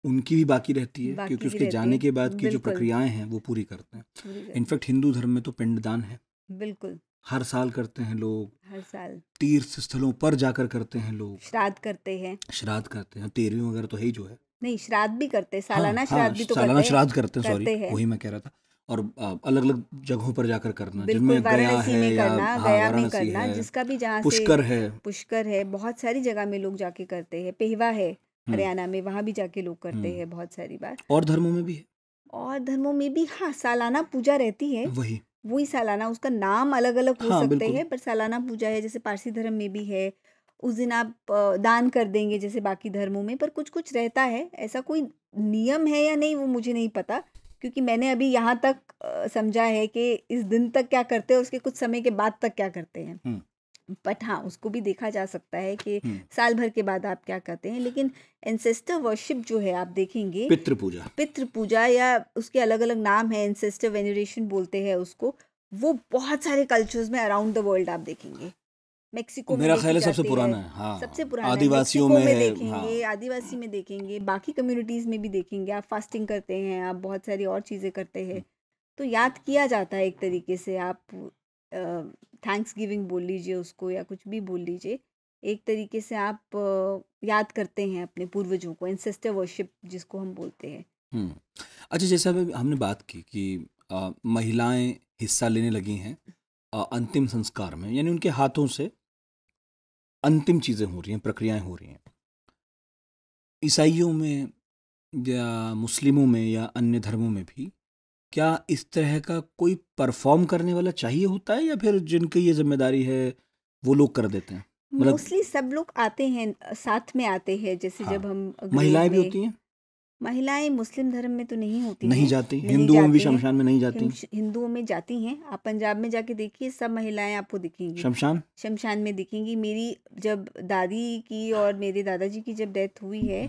उनकी भी बाकी रहती है, क्योंकि बाकी भी उसके रहती जाने है, के बाद की जो बिल्कुल प्रक्रियाएं हैं वो पूरी करते हैं। पूरी करती इनफैक्ट हिंदू धर्म में तो पिंडदान है, है। बिल्कुल, हर साल करते हैं लोग, हर साल तीर्थ स्थलों पर जाकर करते हैं लोग, श्राद्ध करते हैं। श्राद्ध करते हैं, 13वीं वगैरह तो है ही जो है। नहीं, श्राद्ध भी करते हैं, हाँ सालाना हाँ, श्राद्ध भी तो सालाना करते हैं, श्राद्ध करते हैं, सॉरी करते हैं। वही मैं कह रहा था। और अलग अलग जगहों पर जाकर करना, बिल्कुल, जिनमें गया वाराणसी है में या करना, हाँ गया में वाराणसी करना, है, जिसका भी जहाँ से पुष्कर है। पुष्कर है, बहुत सारी जगह में लोग जाके करते हैं। पेहवा है हम्म, हरियाणा में, वहाँ भी जाके लोग करते हम्म, हैं बहुत सारी बार। और धर्मों में भी है और धर्मों में भी हाँ, सालाना पूजा रहती है, वही। वही सालाना, उसका नाम अलग अलग हो हाँ सकते बिल्कुल। हैं, पर सालाना पूजा है। जैसे पारसी धर्म में भी है, उस दिन आप दान कर देंगे जैसे बाकी धर्मों में, पर कुछ कुछ रहता है। ऐसा कोई नियम है या नहीं वो मुझे नहीं पता, क्योंकि मैंने अभी यहाँ तक समझा है कि इस दिन तक क्या करते हैं, उसके कुछ समय के बाद तक क्या करते हैं। हम्म, बट हाँ, उसको भी देखा जा सकता है कि हम्म, साल भर के बाद आप क्या करते हैं। लेकिन एंसेस्टर वर्शिप जो है, आप देखेंगे पितृ पूजा। पितृ पूजा, या उसके अलग अलग नाम है, एंसेस्टर वेनरेशन बोलते हैं उसको, वो बहुत सारे कल्चर्स में अराउंड द वर्ल्ड आप देखेंगे। मेक्सिको में मेरा देखी ख्याल है सबसे जाती है, पुराना है, सबसे हाँ पुराना है। आदिवासियों मेक्सिको में में है, देखेंगे, हाँ। आदिवासी में देखेंगे, बाकी कम्युनिटीज़ में भी देखेंगे, आप फास्टिंग करते हैं, आप बहुत सारी और चीज़ें करते हैं, तो याद किया जाता है एक तरीके से। आप थैंक्स गिविंग बोल लीजिए उसको, या कुछ भी बोल लीजिए, एक तरीके से आप याद करते हैं अपने पूर्वजों को, एंसेस्टर वर्शिप जिसको हम बोलते हैं। हम्म, अच्छा, जैसे अभी हमने बात की कि महिलाएं हिस्सा लेने लगी हैं अंतिम संस्कार में, यानी उनके हाथों से अंतिम चीज़ें हो रही हैं, प्रक्रियाएं हो रही हैं। ईसाइयों में या मुस्लिमों में या अन्य धर्मों में भी क्या इस तरह का कोई परफॉर्म करने वाला चाहिए होता है, या फिर जिनकी ये जिम्मेदारी है वो लोग कर देते हैं? मतलब मोस्टली सब लोग आते हैं, साथ में आते हैं, जैसे हाँ, जब हम ग्रेव महिलाएं भी में। होती हैं? महिलाएं मुस्लिम धर्म में तो नहीं होती नहीं हैं, जाती, नहीं हिंदुओं में भी जाती हैं। शमशान में नहीं जाती। हिंदुओं में जाती हैं, आप पंजाब में जाके देखिए, सब महिलाएं आपको दिखेंगी शमशान शमशान में दिखेंगी। मेरी जब दादी की और मेरे दादाजी की जब डेथ हुई है,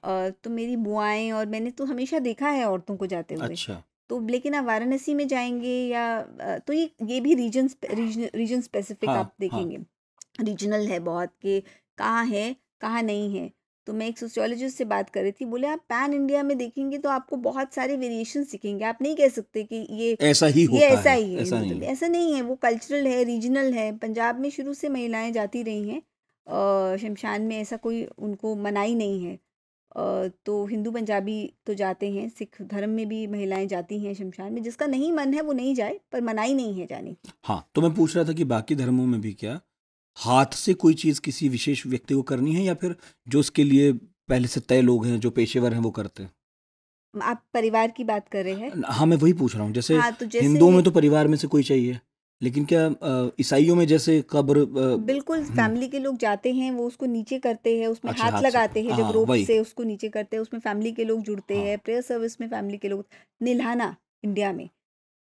तो मेरी बुआएं और मैंने तो हमेशा देखा है औरतों को जाते हुए। अच्छा, तो लेकिन आप वाराणसी में जाएंगे, या तो ये भी रीजन स्पेसिफिक हाँ आप हाँ, देखेंगे, रीजनल है बहुत, कि कहाँ है कहाँ नहीं है। तो मैं एक सोशियोलॉजिस्ट से बात कर रही थी, बोले आप पैन इंडिया में देखेंगे तो आपको बहुत सारे वेरिएशंस दिखेंगे, आप नहीं कह सकते कि ऐसा ही ये होता ऐसा है, ही है ऐसा हिंदू नहीं धर्म में। है। ऐसा नहीं है, वो कल्चरल है, रीजनल है। पंजाब में शुरू से महिलाएं जाती रही हैं शमशान में, ऐसा कोई उनको मनाही नहीं है। तो हिंदू पंजाबी तो जाते हैं, सिख धर्म में भी महिलाएं जाती हैं शमशान में, जिसका नहीं मन है वो नहीं जाए, पर मनाही नहीं है जाने की। हाँ, तो मैं पूछ रहा था कि बाकी धर्मों में भी क्या हाथ से कोई चीज़ किसी विशेष व्यक्ति को करनी है, या फिर जो उसके लिए पहले से तय लोग हैं, जो पेशेवर हैं, वो करते हैं? आप परिवार की बात कर रहे हैं? हाँ, मैं वही पूछ रहा हूँ। जैसे हाँ, तो हिंदुओं में जैसे तो परिवार में से कोई चाहिए, लेकिन क्या ईसाइयों में जैसे कब्र बिल्कुल फैमिली के लोग जाते हैं, वो उसको नीचे करते हैं, उसमें अच्छा, हाथ हाथ से लगाते हैं, जब हाँ रोप वही। से उसको नीचे करते हैं, उसमें फैमिली के लोग जुड़ते हाँ हैं, प्रेयर सर्विस में फैमिली के लोग, निल्हाना इंडिया में।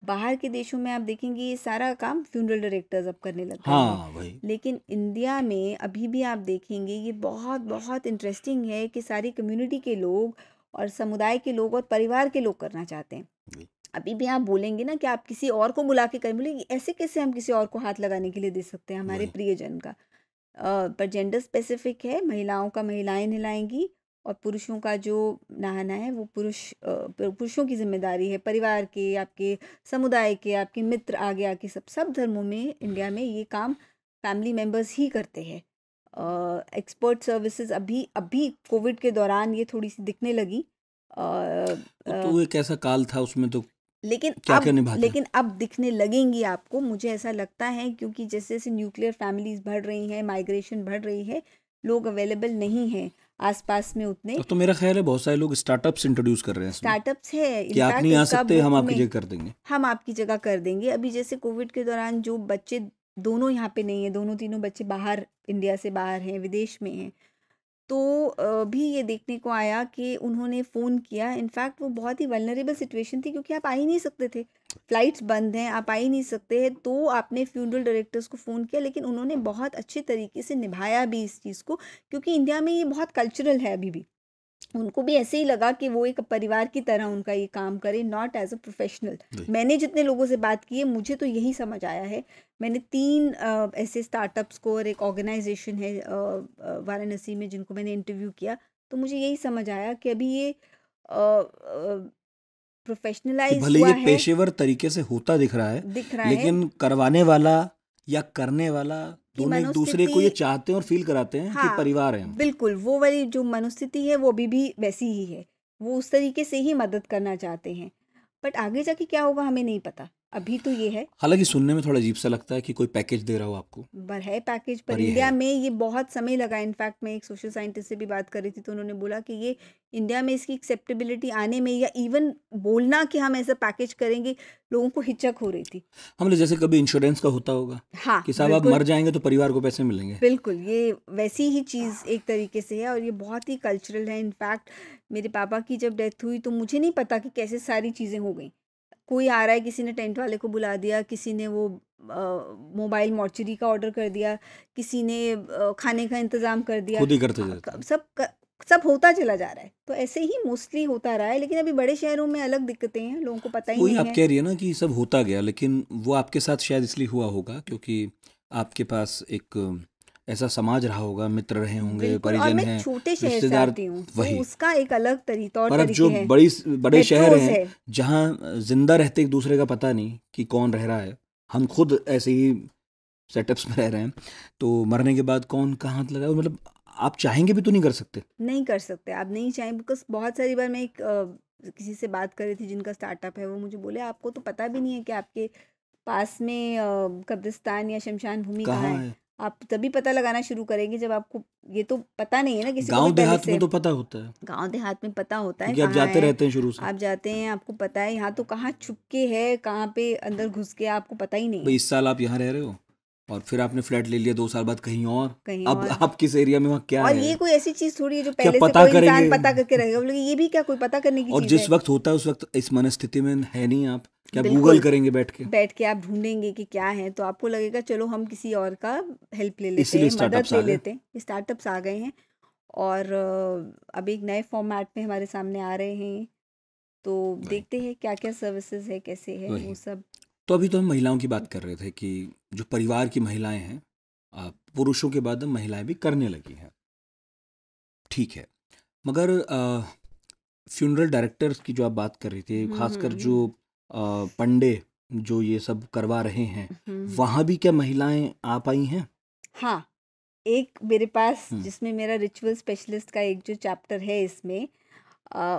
बाहर के देशों में आप देखेंगे ये सारा काम फ्यूनरल डायरेक्टर्स अब करने लग गए हैं। हाँ वही। लेकिन इंडिया में अभी भी आप देखेंगे ये बहुत बहुत इंटरेस्टिंग है कि सारी कम्युनिटी के लोग और समुदाय के लोग और परिवार के लोग करना चाहते हैं। वही। अभी भी आप बोलेंगे ना कि आप किसी और को बुला के करें, बोलेंगे ऐसे कैसे हम किसी और को हाथ लगाने के लिए दे सकते हैं हमारे वही। प्रियजन का। पर जेंडर स्पेसिफिक है, महिलाओं का महिलाएं नहलाएंगी और पुरुषों का जो नहाना है वो पुरुषों की जिम्मेदारी है। परिवार के, आपके समुदाय के, आपके मित्र आगे आके सब धर्मों में इंडिया में ये काम फैमिली मेंबर्स ही करते हैं। एक्सपर्ट सर्विसेज अभी अभी कोविड के दौरान ये थोड़ी सी दिखने लगी। वो तो एक ऐसा काल था, उसमें तो लेकिन क्या क्या अब निभाते। लेकिन अब दिखने लगेंगी आपको, मुझे ऐसा लगता है, क्योंकि जैसे जैसे न्यूक्लियर फैमिलीज बढ़ रही हैं, माइग्रेशन बढ़ रही है, लोग अवेलेबल नहीं हैं आसपास में उतने। अब तो मेरा ख्याल है बहुत सारे लोग स्टार्टअप्स इंट्रोड्यूस कर रहे हैं इसमें, स्टार्टअप्स है कि आप इनफैक्ट, नहीं आ इसका सकते, हम बुक आपकी में जगह कर देंगे। हम आपकी जगह कर देंगे। अभी जैसे कोविड के दौरान जो बच्चे दोनों यहाँ पे नहीं है, दोनों तीनों बच्चे बाहर, इंडिया से बाहर हैं, विदेश में हैं, तो भी ये देखने को आया कि उन्होंने फ़ोन किया। इनफैक्ट वो बहुत ही वल्नरेबल सिचुएशन थी, क्योंकि आप आ ही नहीं सकते थे, फ्लाइट्स बंद हैं, आप आ ही नहीं सकते हैं, तो आपने फ्यूनरल डायरेक्टर्स को फ़ोन किया। लेकिन उन्होंने बहुत अच्छे तरीके से निभाया भी इस चीज़ को, क्योंकि इंडिया में ये बहुत कल्चरल है अभी भी। उनको भी ऐसे ही लगा कि वो एक परिवार की तरह उनका ये काम करे, नॉट एज अ प्रोफेशनल। वही। मैंने जितने लोगों से बात की है, मुझे तो यही समझ आया है। मैंने 3 ऐसे स्टार्टअप्स को और एक ऑर्गेनाइजेशन है वाराणसी में, जिनको मैंने इंटरव्यू किया, तो मुझे यही समझ आया कि अभी ये कि प्रोफेशनलाइज भले हुआ ये है, पेशेवर तरीके से होता दिख रहा है, दिख रहा है लेकिन करवाने वाला या करने वाला कि दोनों एक दूसरे मनोस्थिति, को ये चाहते हैं और फील कराते हैं कि हाँ, परिवार है हम। बिल्कुल, वो वाली जो मनोस्थिति है वो अभी भी वैसी ही है। वो उस तरीके से ही मदद करना चाहते हैं। बट आगे जाके क्या होगा हमें नहीं पता। अभी तो ये है, हालांकि सुनने में थोड़ा अजीब सा लगता है कि कोई पैकेज दे रहा हो आपको, पर है पैकेज, पर पर ये इंडिया है। में ये बहुत समय लगा। इनफैक्ट मैं एक सोशल साइंटिस्ट से भी बात कर रही थी, तो उन्होंने बोला कि ये इंडिया में इसकी एक्सेप्टेबिलिटी आने में, या इवन बोलना कि हम ऐसा पैकेज करेंगे, लोगों को हिचक हो रही थी। हमने जैसे कभी इंश्योरेंस का होता होगा हाँ, कि साहब आप बिल्कुल, मर जाएंगे तो परिवार को पैसे मिलेंगे। बिल्कुल, ये वैसी ही चीज़ एक तरीके से है, और ये बहुत ही कल्चरल है। इनफैक्ट मेरे पापा की जब डेथ हुई तो मुझे नहीं पता कि कैसे सारी चीज़ें हो गई। कोई आ रहा है, किसी ने टेंट वाले को बुला दिया, किसी ने वो मोबाइल मॉर्चरी का ऑर्डर कर दिया, किसी ने खाने का इंतज़ाम कर दिया। खुद ही करते हाँ, जाते हैं। सब होता चला जा रहा है। तो ऐसे ही मोस्टली होता रहा है, लेकिन अभी बड़े शहरों में अलग दिक्कतें हैं, लोगों को पता ही वही नहीं आप है। कह रही है ना कि सब होता गया, लेकिन वो आपके साथ शायद इसलिए हुआ होगा क्योंकि आपके पास एक ऐसा समाज रहा होगा, मित्र रहे होंगे, बिल्कुल, और परिजन मैं हैं, छोटे शहर से रिश्तेदार। आती हूँ, तो वही। उसका एक अलग तौर पर अब तरीके जो हैं। बड़े शहर मेट्रोज हैं है, जहाँ जिंदा रहते एक दूसरे का पता नहीं कि कौन रह रहा है, हम खुद ऐसे ही सेटअप्स में रह रहे हैं, तो मरने के बाद कौन कहाँ हाथ लगाए, मतलब आप चाहेंगे भी तो नहीं कर सकते। नहीं कर सकते, आप नहीं चाहें। बिकॉज बहुत सारी बार मैं एक किसी से बात कर रही थी जिनका स्टार्टअप है, वो मुझे बोले आपको तो पता भी नहीं है कि आपके पास में कब्रिस्तान या शमशान भूमि कहाँ कहाँ है। है। आप तभी पता लगाना शुरू करेंगे जब आपको ये तो पता नहीं है ना किसी को भी गांव पहले देहात में से। तो पता होता है, गांव देहात में पता होता है क्योंकि आप कहाँ जाते है, रहते हैं शुरू से। आप जाते हैं, आपको पता है। यहाँ तो कहाँ छुप के है, कहाँ पे अंदर घुस के, आपको पता ही नहीं भाई है। 20 साल आप यहाँ रह रहे हो और फिर आपने फ्लैट ले लिया 2 साल बाद कहीं और, कहीं अब और। आप किस एरिया में, वहाँ क्या और है, ये कोई ऐसी चीज थोड़ी है जो क्या पहले से पता कोई इंसान करेंगे। पता करके रहेगा। बोले ये भी क्या कोई पता करने की और चीज जिस है। वक्त होता है उस वक्त इस मनस्थिति में है नहीं आप, क्या गूगल बिल्कुल, करेंगे बैठ के। बैठ के आप ढूंढेंगे कि क्या है, तो आपको लगेगा चलो हम किसी और का हेल्प ले लेते इसीलिए हैं, मदद स्टार्टअप्स ले आ गए। लेते हैं। स्टार्टअप्स आ गए हैं, और अब एक नए फॉर्मेट में हमारे सामने आ रहे हैं। तो वही। देखते हैं क्या क्या सर्विसेज है, कैसे है वो वही। सब। तो अभी तो हम महिलाओं की बात कर रहे थे कि जो परिवार की महिलाएं हैं, पुरुषों के बाद अब महिलाएं भी करने लगी हैं, ठीक है। मगर फ्यूनरल डायरेक्टर्स की जो आप बात कर रही थी, खासकर जो पंडे जो ये सब करवा रहे हैं, हम्म। वहाँ भी क्या महिलाएं आ पाई हैं? हाँ, एक मेरे पास हम्म। जिसमें मेरा रिचुअल स्पेशलिस्ट का एक जो चैप्टर है इसमें,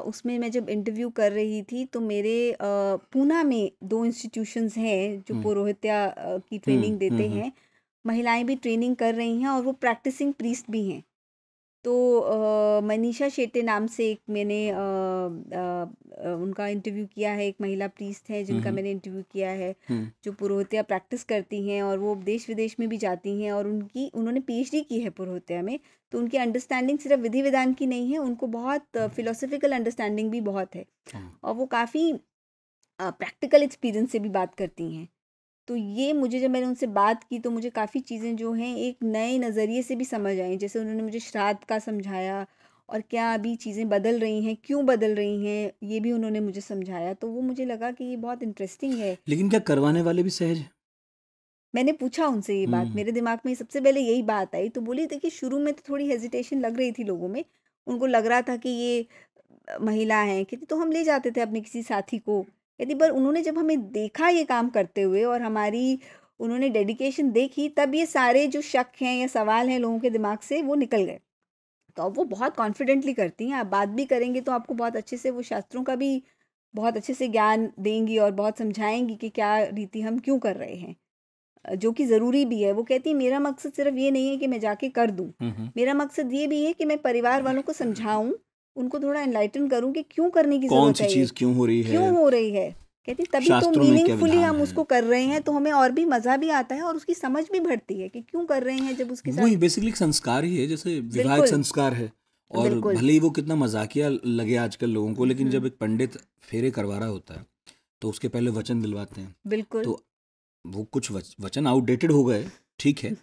उसमें मैं जब इंटरव्यू कर रही थी तो मेरे पूना में 2 इंस्टीट्यूशंस हैं जो हम्म। पुरोहित्या की हम्म। ट्रेनिंग देते हैं। महिलाएं भी ट्रेनिंग कर रही हैं, और वो प्रैक्टिसिंग प्रीस्ट भी हैं। तो मनीषा शेट्टे नाम से एक मैंने उनका इंटरव्यू किया है, एक महिला प्रीस्ट है जिनका मैंने इंटरव्यू किया है, जो पुरोहित्या प्रैक्टिस करती हैं और वो देश विदेश में भी जाती हैं, और उन्होंने पीएचडी की है पुरोहित्या में। तो उनकी अंडरस्टैंडिंग सिर्फ विधि विधान की नहीं है, उनको बहुत फिलोसफिकल अंडरस्टैंडिंग भी बहुत है, और वो काफ़ी प्रैक्टिकल एक्सपीरियंस से भी बात करती हैं। तो ये मुझे, जब मैंने उनसे बात की तो मुझे काफ़ी चीज़ें जो हैं एक नए नज़रिए से भी समझ आई। जैसे उन्होंने मुझे श्राद्ध का समझाया, और क्या अभी चीज़ें बदल रही हैं, क्यों बदल रही हैं, ये भी उन्होंने मुझे समझाया। तो वो मुझे लगा कि ये बहुत इंटरेस्टिंग है। लेकिन क्या करवाने वाले भी सहज हैं? मैंने पूछा उनसे ये बात, मेरे दिमाग में सबसे पहले यही बात आई। तो बोली देखिए, शुरू में तो थोड़ी हेजिटेशन लग रही थी लोगों में, उनको लग रहा था कि ये महिला हैं। कहती तो हम ले जाते थे अपने किसी साथी को। कहती पर उन्होंने जब हमें देखा ये काम करते हुए, और हमारी उन्होंने डेडिकेशन देखी, तब ये सारे जो शक हैं या सवाल हैं लोगों के दिमाग से, वो निकल गए। तो अब वो बहुत कॉन्फिडेंटली करती हैं। आप बात भी करेंगे तो आपको बहुत अच्छे से वो शास्त्रों का भी बहुत अच्छे से ज्ञान देंगी, और बहुत समझाएंगी कि क्या रीति हम क्यों कर रहे हैं, जो कि ज़रूरी भी है। वो कहती है मेरा मकसद सिर्फ ये नहीं है कि मैं जाके कर दूं, मेरा मकसद ये भी है कि मैं परिवार वालों को समझाऊं, उनको थोड़ा एनलाइटन करूं कि क्यों करने की कौन ज़रूरत सी है, ये चीज क्यों हो रही है, क्यों हो रही है। कहती तभी तो शास्त्रों में क्या मीनिंगफुली विधान हम है। उसको कर रहे हैं, तो हमें और भी मज़ा भी आता है, और उसकी समझ भी बढ़ती है कि क्यों कर रहे हैं। जब उसके वही साथ बेसिकली एक संस्कार ही है, जैसे विवाह एक बिल्कुल संस्कार है। और बिल्कुल भले ही वो कितना मजाकिया लगे आजकल लोगों को, लेकिन जब एक पंडित फेरे करवा रहा होता है तो उसके पहले वचन दिलवाते हैं। बिल्कुल तो वो कुछ वचन आउटडेटेड हो गए, ठीक है,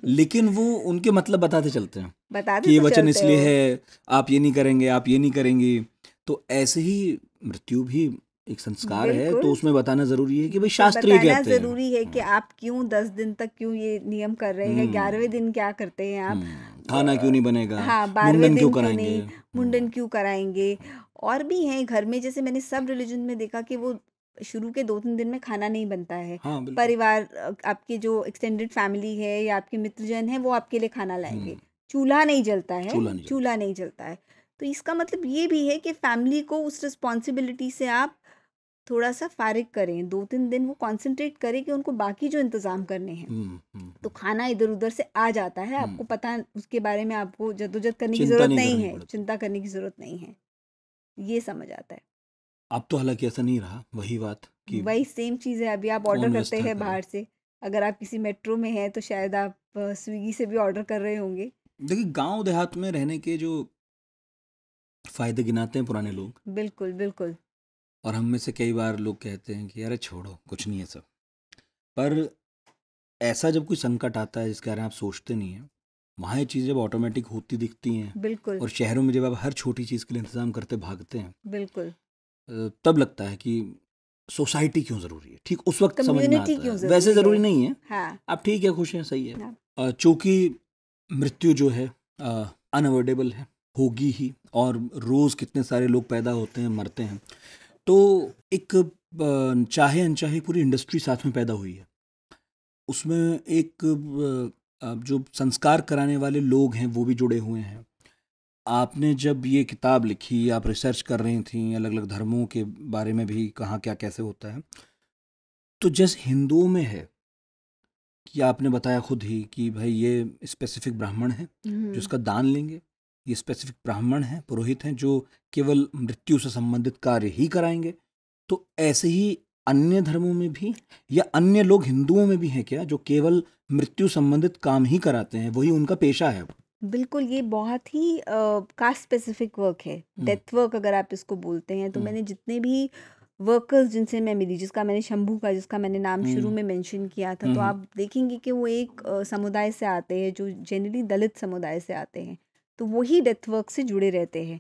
लेकिन वो उनके मतलब बताते चलते हैं कि बताते ये तो वचन चलते इसलिए हो। है, आप ये नहीं करेंगे, आप ये नहीं करेंगी। तो ऐसे ही मृत्यु भी एक संस्कार है, तो बिल्कुल, उसमें बताना जरूरी है कि भाई तो शास्त्र ये बताना कहते हैं। ज़रूरी है कि आप क्यों 10 दिन तक क्यों ये नियम कर रहे हैं, 11वें दिन क्या करते हैं आप, खाना क्यों नहीं बनेगा, हाँ 12वें मुंडन क्यों दिन क्यों कराएंगे। नहीं, मुंडन क्यों कराएंगे। और भी हैं घर में, जैसे मैंने सब रिलीजन में देखा कि वो शुरू के 2-3 दिन में खाना नहीं बनता है। हाँ बिल्कुल। परिवार, आपके जो एक्सटेंडेड फैमिली है या आपके मित्रजन हैं, वो आपके लिए खाना लाएंगे। चूल्हा नहीं जलता है, चूल्हा नहीं चूल्हा नहीं जलता है। तो इसका मतलब ये भी है कि फैमिली को उस रिस्पॉन्सिबिलिटी से आप थोड़ा सा फारिग करें, 2-3 दिन वो कंसंट्रेट करें कि उनको बाकी जो इंतज़ाम करने हैं। तो खाना इधर-उधर से आ जाता है, आपको पता, उसके बारे में आपको जद्दोजहद करने की चिंता ज़रूरत नहीं नहीं करनी है, पड़ती। चिंता करने की ज़रूरत नहीं है। ये समझ आता है। अब तो हालांकि ऐसा नहीं रहा, वही बात कि वही सेम चीज़ है, अभी आप ऑर्डर कौन करते व्यवस्था हैं करे। बाहर से। अगर आप किसी मेट्रो में हैं तो शायद आप स्विगी से भी ऑर्डर कर रहे होंगे। देखिए गांव देहात में रहने के जो फायदे गिनाते हैं पुराने लोग, बिल्कुल, बिल्कुल। और हम में से कई बार लोग कहते हैं कि अरे छोड़ो कुछ नहीं है सब, पर ऐसा जब कोई संकट आता है जिसके बारे में आप सोचते नहीं हैं, वहाँ ये चीज़ जब ऑटोमेटिक होती दिखती हैं, बिल्कुल, और शहरों में जब आप हर छोटी चीज़ के लिए इंतज़ाम करते भागते हैं, बिल्कुल। तब लगता है कि सोसाइटी क्यों ज़रूरी है। ठीक उस वक्त समझ में कम्युनिटी आता क्यों है, वैसे ज़रूरी है। ज़रूरी नहीं है। हाँ, आप ठीक है, खुश हैं, सही है। हाँ, चूँकि मृत्यु जो है अनअवॉइडेबल है, होगी ही, और रोज़ कितने सारे लोग पैदा होते हैं, मरते हैं। तो एक चाहे अनचाहे पूरी इंडस्ट्री साथ में पैदा हुई है। उसमें एक जो संस्कार कराने वाले लोग हैं वो भी जुड़े हुए हैं। आपने जब ये किताब लिखी, आप रिसर्च कर रही थी, अलग अलग धर्मों के बारे में भी कहाँ क्या कैसे होता है, तो जैसे हिंदुओं में है कि आपने बताया खुद ही कि भाई ये स्पेसिफिक ब्राह्मण हैं जो इसका दान लेंगे, ये स्पेसिफिक ब्राह्मण हैं, पुरोहित हैं जो केवल मृत्यु से संबंधित कार्य ही कराएंगे। तो ऐसे ही अन्य धर्मों में भी, या अन्य लोग हिंदुओं में भी हैं क्या जो केवल मृत्यु संबंधित काम ही कराते हैं, वही उनका पेशा है? बिल्कुल, ये बहुत ही कास्ट स्पेसिफिक वर्क है, डेथ वर्क अगर आप इसको बोलते हैं। तो मैंने जितने भी वर्कर्स जिनसे मैं मिली, जिसका मैंने शंभू का, जिसका मैंने नाम शुरू में मेंशन किया था, तो आप देखेंगे कि वो एक समुदाय से आते हैं जो जनरली दलित समुदाय से आते हैं। तो वही डेथ वर्क से जुड़े रहते हैं।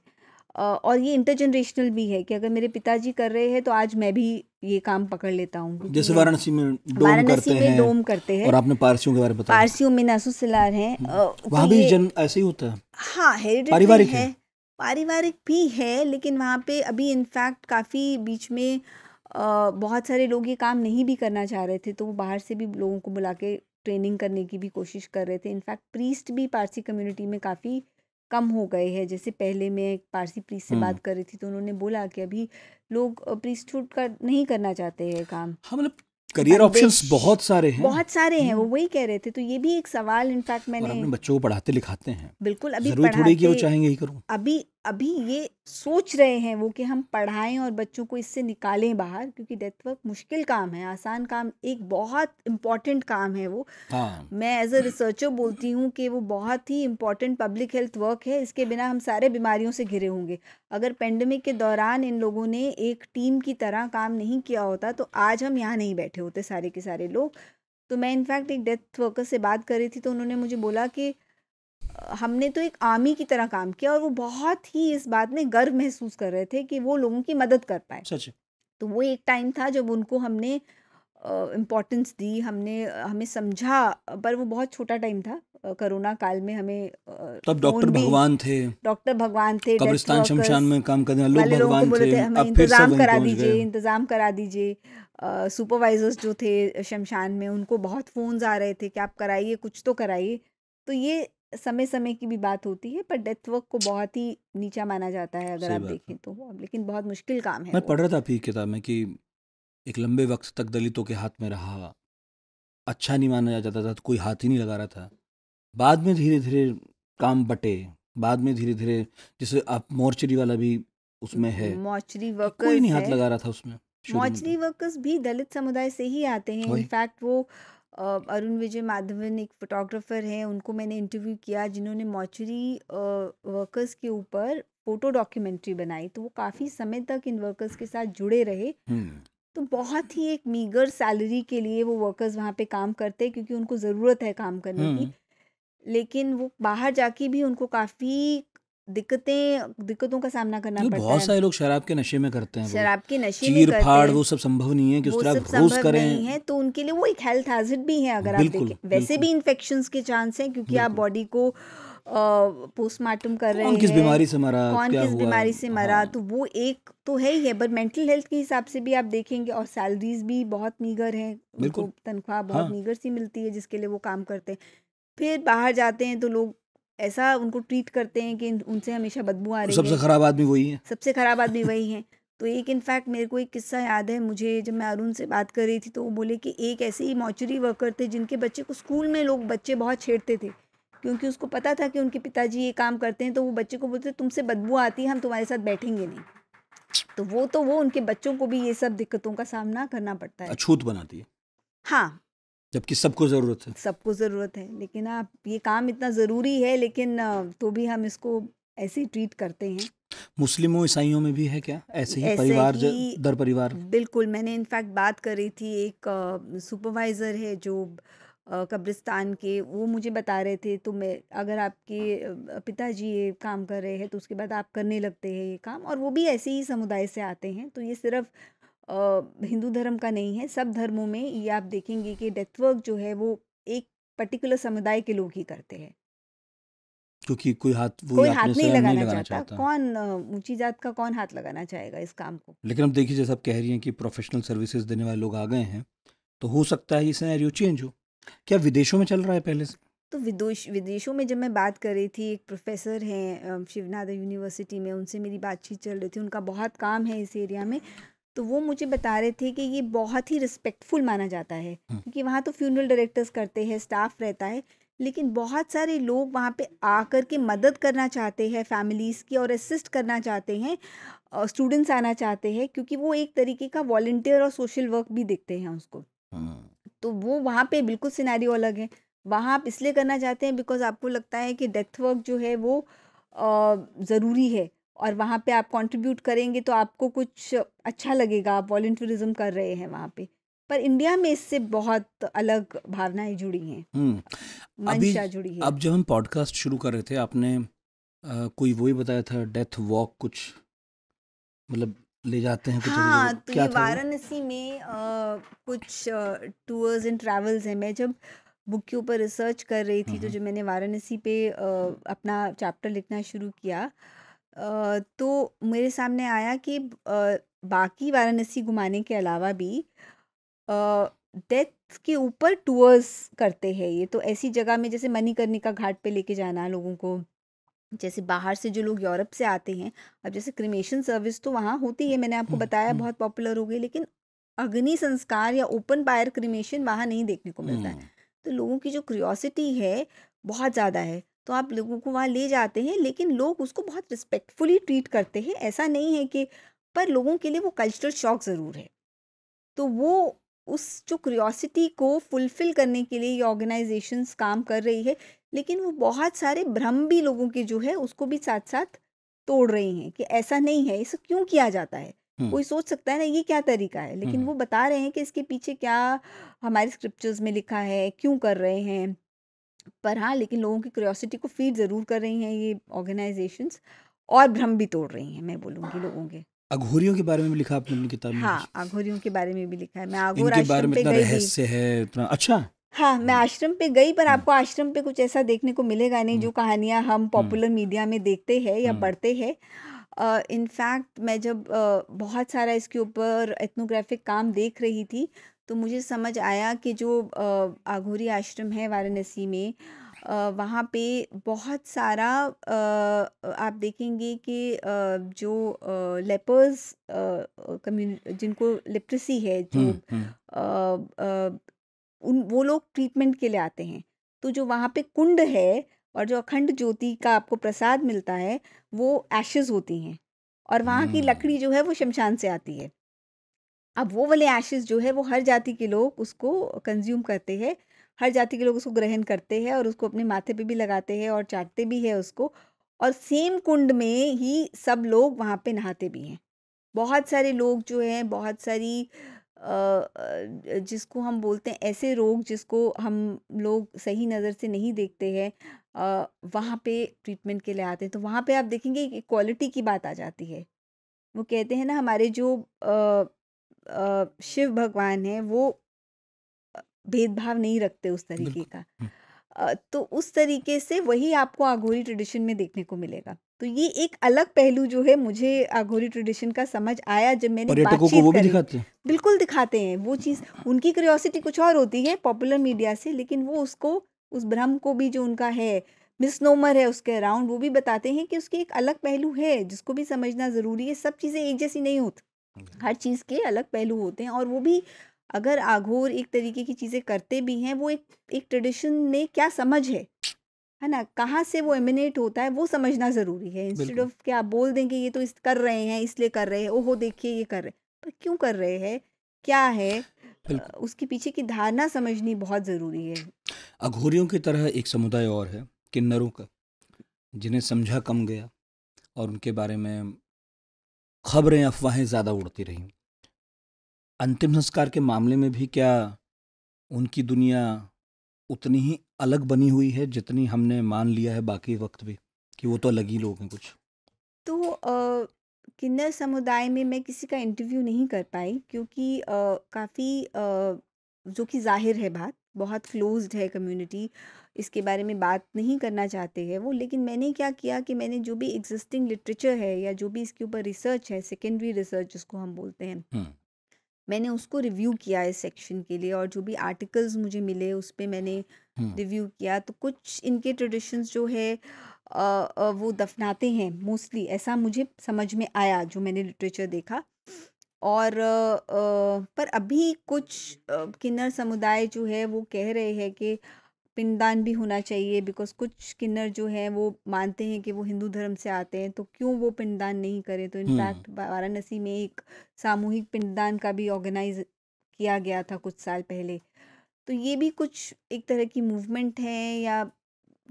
और ये इंटरजनरेशनल भी है कि अगर मेरे पिताजी कर रहे हैं तो आज मैं भी ये काम पकड़ लेता हूँ, क्योंकि जैसे मैं वाराणसी में डोम वाराणसी करते में हैं, डोम करते हैं। और आपने पारसियों के बारे में बताया, पारसियों में नासुसिलार हैं। तो वहाँ भी ये जन ऐसे ही होता है, हाँ, हेरिडिटरी पारिवारिक है, है। पारिवारिक भी है, लेकिन वहाँ पे अभी इनफैक्ट काफ़ी बीच में बहुत सारे लोग ये काम नहीं भी करना चाह रहे थे, तो वो बाहर से भी लोगों को बुला के ट्रेनिंग करने की भी कोशिश कर रहे थे। इनफैक्ट प्रीस्ट भी पारसी कम्युनिटी में काफ़ी कम हो गए हैं। जैसे पहले मैं एक पारसी प्रीस्ट से बात कर रही थी, तो उन्होंने बोला कि अभी लोग प्रीस्टहुड का नहीं करना चाहते हैं काम। हाँ मतलब करियर ऑप्शंस बंदिश बहुत सारे हैं। बहुत सारे हैं, वो वही कह रहे थे। तो ये भी एक सवाल इनफैक्ट और मैंने अपने बच्चों को पढ़ाते लिखाते हैं, बिल्कुल अभी जरूरी थोड़ी कि वो पढ़ाते चाहेंगे ही करूं। अभी अभी ये सोच रहे हैं वो कि हम पढ़ाएं और बच्चों को इससे निकालें बाहर, क्योंकि डेथ वर्क मुश्किल काम है, आसान काम, एक बहुत इम्पॉर्टेंट काम है वो। हाँ, मैं एज अ रिसर्चर बोलती हूँ कि वो बहुत ही इम्पॉर्टेंट पब्लिक हेल्थ वर्क है। इसके बिना हम सारे बीमारियों से घिरे होंगे। अगर पेंडेमिक के दौरान इन लोगों ने एक टीम की तरह काम नहीं किया होता तो आज हम यहाँ नहीं बैठे होते सारे के सारे लोग। तो मैं इनफैक्ट एक डेथ वर्कर से बात कर रही थी, तो उन्होंने मुझे बोला कि हमने तो एक आर्मी की तरह काम किया, और वो बहुत ही इस बात में गर्व महसूस कर रहे थे कि वो लोगों की मदद कर पाए। सच है। तो वो एक टाइम था जब उनको हमने इम्पोर्टेंस दी, हमने हमें समझा, पर वो बहुत छोटा टाइम था। कोरोना काल में हमें तब डॉक्टर फ़ोन भी, भगवान थे, डॉक्टर भगवान थे, डेथ कब्रिस्तान शमशान वर्कर्स में काम करने वाले लोग वाले लोगों को भगवान बोले थे, थे हमें अब फिर सब इंतज़ाम वहीं करा पहुंच दीजिए, गए। इंतज़ाम करा दीजिए। सुपरवाइजर्स जो थे शमशान में, उनको बहुत फ़ोन्स आ रहे थे कि आप कराइए, कुछ तो कराइए। तो ये समय समय की भी बात होती है, पर डेथ वर्क को बहुत ही नीचा माना जाता है अगर सही आप बात है। देखें तो। लेकिन बहुत मुश्किल काम है मैं वो। पढ़ रहा था आपकी किताब में कि एक लंबे वक्त तक दलितों के हाथ में रहा, अच्छा नहीं माना जाता था, तो कोई हाथ ही नहीं लगा रहा था। बाद में धीरे धीरे काम बटे, बाद में धीरे धीरे, जैसे आप मोर्चरी वाला भी उसमें है मॉर्चरी कि कोई नहीं वर्कर्स हाथ है। लगा रहा था उसमें शुरू में। मॉर्चरी तो वर्कर्स भी दलित समुदाय से ही आते हैं। वही। इनफैक्ट वो अरुण विजय माधवन एक फोटोग्राफर हैं, उनको मैंने इंटरव्यू किया जिन्होंने मॉर्चरी वर्कर्स के ऊपर फोटो डॉक्यूमेंट्री बनाई। तो वो काफ़ी समय तक इन वर्कर्स के साथ जुड़े रहे। हम्म। तो बहुत ही एक मीगर सैलरी के लिए वो वर्कर्स वहाँ पे काम करते हैं, क्योंकि उनको ज़रूरत है काम करने की। हम्म। लेकिन वो बाहर जाके भी उनको काफ़ी दिक्कतों का सामना करना तो पड़ता बहुत है। सारे लोग शराब के नशे में करते हैं, वो शराब के नशे में चीर करते फाड़ हैं, वो सब संभव नहीं है कि उस वो तरह सब रोज संभव नहीं करें। है। तो उनके लिए वो एक हेल्थ हैजर्ड भी है अगर आप बिल्कुल देखें। वैसे बिल्कुल भी इन्फेक्शंस के चांस हैं, क्योंकि आप बिल्कुल। बॉडी को पोस्टमार्टम कर कौन रहे किस हैं, बीमारी से मरा, कौन क्या किस हुआ। बीमारी से हाँ, मरा, तो वो एक तो है ही है। बट मेंटल हेल्थ के हिसाब से भी आप देखेंगे, और सैलरीज भी बहुत मीगर हैं, बिल्कुल। उनको तनख्वाह बहुत हाँ, मीगर सी मिलती है जिसके लिए वो काम करते हैं। फिर बाहर जाते हैं तो लोग ऐसा उनको ट्रीट करते हैं कि उनसे हमेशा बदबू आ रही सबसे है। खराब आदमी वही है। सबसे खराब आदमी वही हैं। तो एक इनफैक्ट मेरे को एक किस्सा याद है मुझे, जब मैं अरुण से बात कर रही थी तो वो बोले कि एक ऐसे ही मॉर्चरी वर्कर थे जिनके बच्चे को स्कूल में लोग बच्चे बहुत छेड़ते थे, क्योंकि उसको पता था कि उनके पिताजी ये काम करते हैं। तो वो बच्चे को बोलते तुमसे बदबू आती है, हम तुम्हारे साथ बैठेंगे नहीं। तो वो उनके बच्चों को भी ये सब दिक्कतों का सामना करना पड़ता है। अछूत बनाती है, हाँ, जबकि सबको जरूरत है। सबको ज़रूरत है, लेकिन आप ये काम इतना ज़रूरी है, लेकिन तो भी हम इसको ऐसे ही ट्रीट करते हैं। मुस्लिमों ईसाइयों में भी है क्या ऐसे ही ऐसे परिवार ही दर परिवार? बिल्कुल। मैंने इनफैक्ट बात कर रही थी, एक सुपरवाइज़र है जो कब्रिस्तान के, वो मुझे बता रहे थे। तो मैं, अगर आपके पिताजी ये काम कर रहे हैं तो उसके बाद आप करने लगते हैं ये काम, और वो भी ऐसे ही समुदाय से आते हैं। तो ये सिर्फ हिंदू धर्म का नहीं है, सब धर्मों में ये आप देखेंगे कि डेथ वर्क जो है वो एक पर्टिकुलर समुदाय के लोग ही करते हैं। क्योंकि कोई हाथ, वो कोई आपने हाथ नहीं सलाम नहीं लगाना लगाना चाहता। चाहता। कौन ऊंची जात का कौन हाथ लगाना चाहेगा इस काम को। लेकिन अब देखिए, जैसे आप कह रही हैं कि प्रोफेशनल सर्विसेज देने वाले लोग आ गए हैं, तो हो सकता है ये सिनेरियो चेंज हो। क्या विदेशों में चल रहा है पहले से? तो विदेशों में जब मैं बात कर रही थी, एक प्रोफेसर हैं शिवनाथ यूनिवर्सिटी में, उनसे मेरी बातचीत चल रही थी। उनका बहुत काम है इस एरिया में। तो वो मुझे बता रहे थे कि ये बहुत ही रिस्पेक्टफुल माना जाता है, हम्म। क्योंकि वहाँ तो फ्यूनरल डायरेक्टर्स करते हैं, स्टाफ रहता है, लेकिन बहुत सारे लोग वहाँ पे आकर के मदद करना चाहते हैं फैमिलीज़ की, और असिस्ट करना चाहते हैं, स्टूडेंट्स आना चाहते हैं, क्योंकि वो एक तरीके का वॉलंटियर और सोशल वर्क भी देखते हैं उसको। हम्म। तो वो वहाँ पे बिल्कुल सिनेरियो अलग है। वहाँ आप इसलिए करना चाहते हैं बिकॉज़ आपको लगता है कि डेथ वर्क जो है वो ज़रूरी है, और वहाँ पे आप कंट्रीब्यूट करेंगे तो आपको कुछ अच्छा लगेगा, आप वॉलंटियरिज्म कर रहे हैं वहाँ पे। पर इंडिया में इससे बहुत अलग भावनाएँ जुड़ी हैं, अभी मंशा जुड़ी है। अब जब हम पॉडकास्ट शुरू कर रहे थे, आपने कोई वही बताया था, डेथ वॉक कुछ, मतलब ले जाते हैं कुछ ऐसी हाँ, जगह, तो क्या ये था वो? वाराणसी में कुछ टूर्स एंड ट्रैवल्स हैं। मैं जब बुक के ऊपर रिसर्च कर रही थी, तो हम्म। जब मैंने वाराणसी पे अपना चैप्टर लिखना शुरू किया, तो मेरे सामने आया कि बाकी वाराणसी घुमाने के अलावा भी डेथ के ऊपर टूर्स करते हैं ये। तो ऐसी जगह में जैसे मणिकर्णिका घाट पे लेके जाना लोगों को, जैसे बाहर से जो लोग यूरोप से आते हैं। अब जैसे क्रिमेशन सर्विस तो वहाँ होती है, मैंने आपको बताया हम्म। बहुत पॉपुलर हो गई, लेकिन अग्नि संस्कार या ओपन फायर क्रिमेशन वहाँ नहीं देखने को मिलता है। तो लोगों की जो क्यूरियोसिटी है बहुत ज़्यादा है, तो आप लोगों को वहाँ ले जाते हैं, लेकिन लोग उसको बहुत रिस्पेक्टफुली ट्रीट करते हैं। ऐसा नहीं है कि, पर लोगों के लिए वो कल्चरल शॉक ज़रूर है। तो वो उस जो क्यूरियोसिटी को फुलफिल करने के लिए ये ऑर्गेनाइजेशंस काम कर रही है, लेकिन वो बहुत सारे भ्रम भी लोगों के जो है उसको भी साथ साथ तोड़ रही हैं कि ऐसा नहीं है, इसे क्यों किया जाता है। कोई सोच सकता है ना ये क्या तरीका है, लेकिन वो बता रहे हैं कि इसके पीछे क्या हमारे स्क्रिप्चर्स में लिखा है, क्यों कर रहे हैं। पर हाँ, लेकिन लोगों की क्यूरियोसिटी को फीड ज़रूर कर रही हैं ये ऑर्गेनाइजेशंस, और भ्रम भी तोड़ रही हैं, मैं बोलूँगी लोगों के। अघोरियों के बारे में भी लिखा आपने अपनी किताब में कुछ? हाँ, अघोरियों के बारे में भी लिखा है। मैं अघोर इनके बारे आश्रम में पे इतना गई भी। रहस्य है, इतना अच्छा। हाँ, मैं आश्रम पे गई, पर हम्म, आपको आश्रम पे कुछ ऐसा देखने को मिलेगा नहीं हम्म, जो कहानियाँ हम हम्म, पॉपुलर मीडिया में देखते हैं या हम्म, पढ़ते हैं। इनफैक्ट मैं जब बहुत सारा इसके ऊपर एथनोग्राफिक काम देख रही थी, तो मुझे समझ आया कि जो अघोरी आश्रम है वाराणसी में, वहाँ पे बहुत सारा आप देखेंगे कि जो लेपर्स कम्युनि जिनको लिप्रेसी है, जो हम्म, हम्म, उन वो लोग ट्रीटमेंट के लिए आते हैं। तो जो वहाँ पे कुंड है और जो अखंड ज्योति का आपको प्रसाद मिलता है, वो एशेज़ होती हैं, और वहाँ की हम्म, लकड़ी जो है वो शमशान से आती है। अब वो वाले एशेज़ जो है वो हर जाति के लोग उसको कंज़्यूम करते हैं, हर जाति के लोग उसको ग्रहण करते हैं और उसको अपने माथे पे भी लगाते हैं और चाटते भी हैं उसको, और सेम कुंड में ही सब लोग वहाँ पे नहाते भी हैं। बहुत सारे लोग जो हैं, बहुत सारी जिसको हम बोलते हैं ऐसे रोग जिसको हम लोग सही नज़र से नहीं देखते हैं, वहाँ पे ट्रीटमेंट के लिए आते हैं। तो वहाँ पे आप देखेंगे इक्वालिटी की बात आ जाती है। वो कहते हैं ना, हमारे जो शिव भगवान हैं वो भेदभाव नहीं रखते उस तरीके बिल्कुल। का। तो उस तरीके से वही आपको अघोरी ट्रेडिशन में देखने को मिलेगा। तो ये एक अलग पहलू जो है मुझे अघोरी ट्रेडिशन का समझ आया जब मैंने पर्यटकों को बातचीत वो भी करी। दिखाते हैं। बिल्कुल दिखाते हैं वो चीज़, उनकी क्यूरियोसिटी कुछ और होती है पॉपुलर मीडिया से, लेकिन वो उसको, उस भ्रम को भी जो उनका है, मिसनोमर है उसके अराउंड, वो भी बताते हैं कि उसके एक अलग पहलू है जिसको भी समझना ज़रूरी है। सब चीज़ें एक जैसी नहीं होती, हर चीज़ के अलग पहलू होते हैं, और वो भी अगर अघोर एक तरीके की चीज़ें करते भी हैं, वो एक एक ट्रेडिशन में क्या समझ है ना? कहाँ से वो एमिनेट होता है वो समझना ज़रूरी है। इंस्टेड बिल्कुल, ऑफ कि आप बोल दें कि ये तो इस कर रहे हैं, इसलिए कर रहे हैं, ओहो देखिए ये कर रहे हैं। पर क्यों कर रहे हैं? क्या है? बिल्कुल। उसके पीछे की धारणा समझनी बहुत ज़रूरी है। अघोरियों की तरह एक समुदाय और है, किन्नरों का, जिन्हें समझा कम गया और उनके बारे में खबरें, अफवाहें ज़्यादा उड़ती रहीं। अंतिम संस्कार के मामले में भी क्या उनकी दुनिया उतनी ही अलग बनी हुई है जितनी हमने मान लिया है बाकी वक्त भी, कि वो तो अलग ही लोग हैं कुछ? तो किन्नर समुदाय में मैं किसी का इंटरव्यू नहीं कर पाई, क्योंकि काफ़ी जो कि ज़ाहिर है बात, बहुत क्लोज्ड है कम्युनिटी, इसके बारे में बात नहीं करना चाहते हैं वो। लेकिन मैंने क्या किया कि मैंने जो भी एग्जिस्टिंग लिटरेचर है या जो भी इसके ऊपर रिसर्च है, सेकेंडरी रिसर्च जिसको हम बोलते हैं, हम्म, मैंने उसको रिव्यू किया इस सेक्शन के लिए, और जो भी आर्टिकल्स मुझे मिले उस पे मैंने हम्म, रिव्यू किया। तो कुछ इनके ट्रेडिशंस जो है वो दफनाते हैं मोस्टली, ऐसा मुझे समझ में आया जो मैंने लिटरेचर देखा। और पर अभी कुछ किन्नर समुदाय जो है वो कह रहे हैं कि पिंडदान भी होना चाहिए, बिकॉज़ कुछ किन्नर जो हैं वो मानते हैं कि वो हिंदू धर्म से आते हैं, तो क्यों वो पिंडदान नहीं करें। तो हम्म, इनफैक्ट वाराणसी में एक सामूहिक पिंडदान का भी ऑर्गेनाइज किया गया था कुछ साल पहले। तो ये भी कुछ एक तरह की मूवमेंट है, या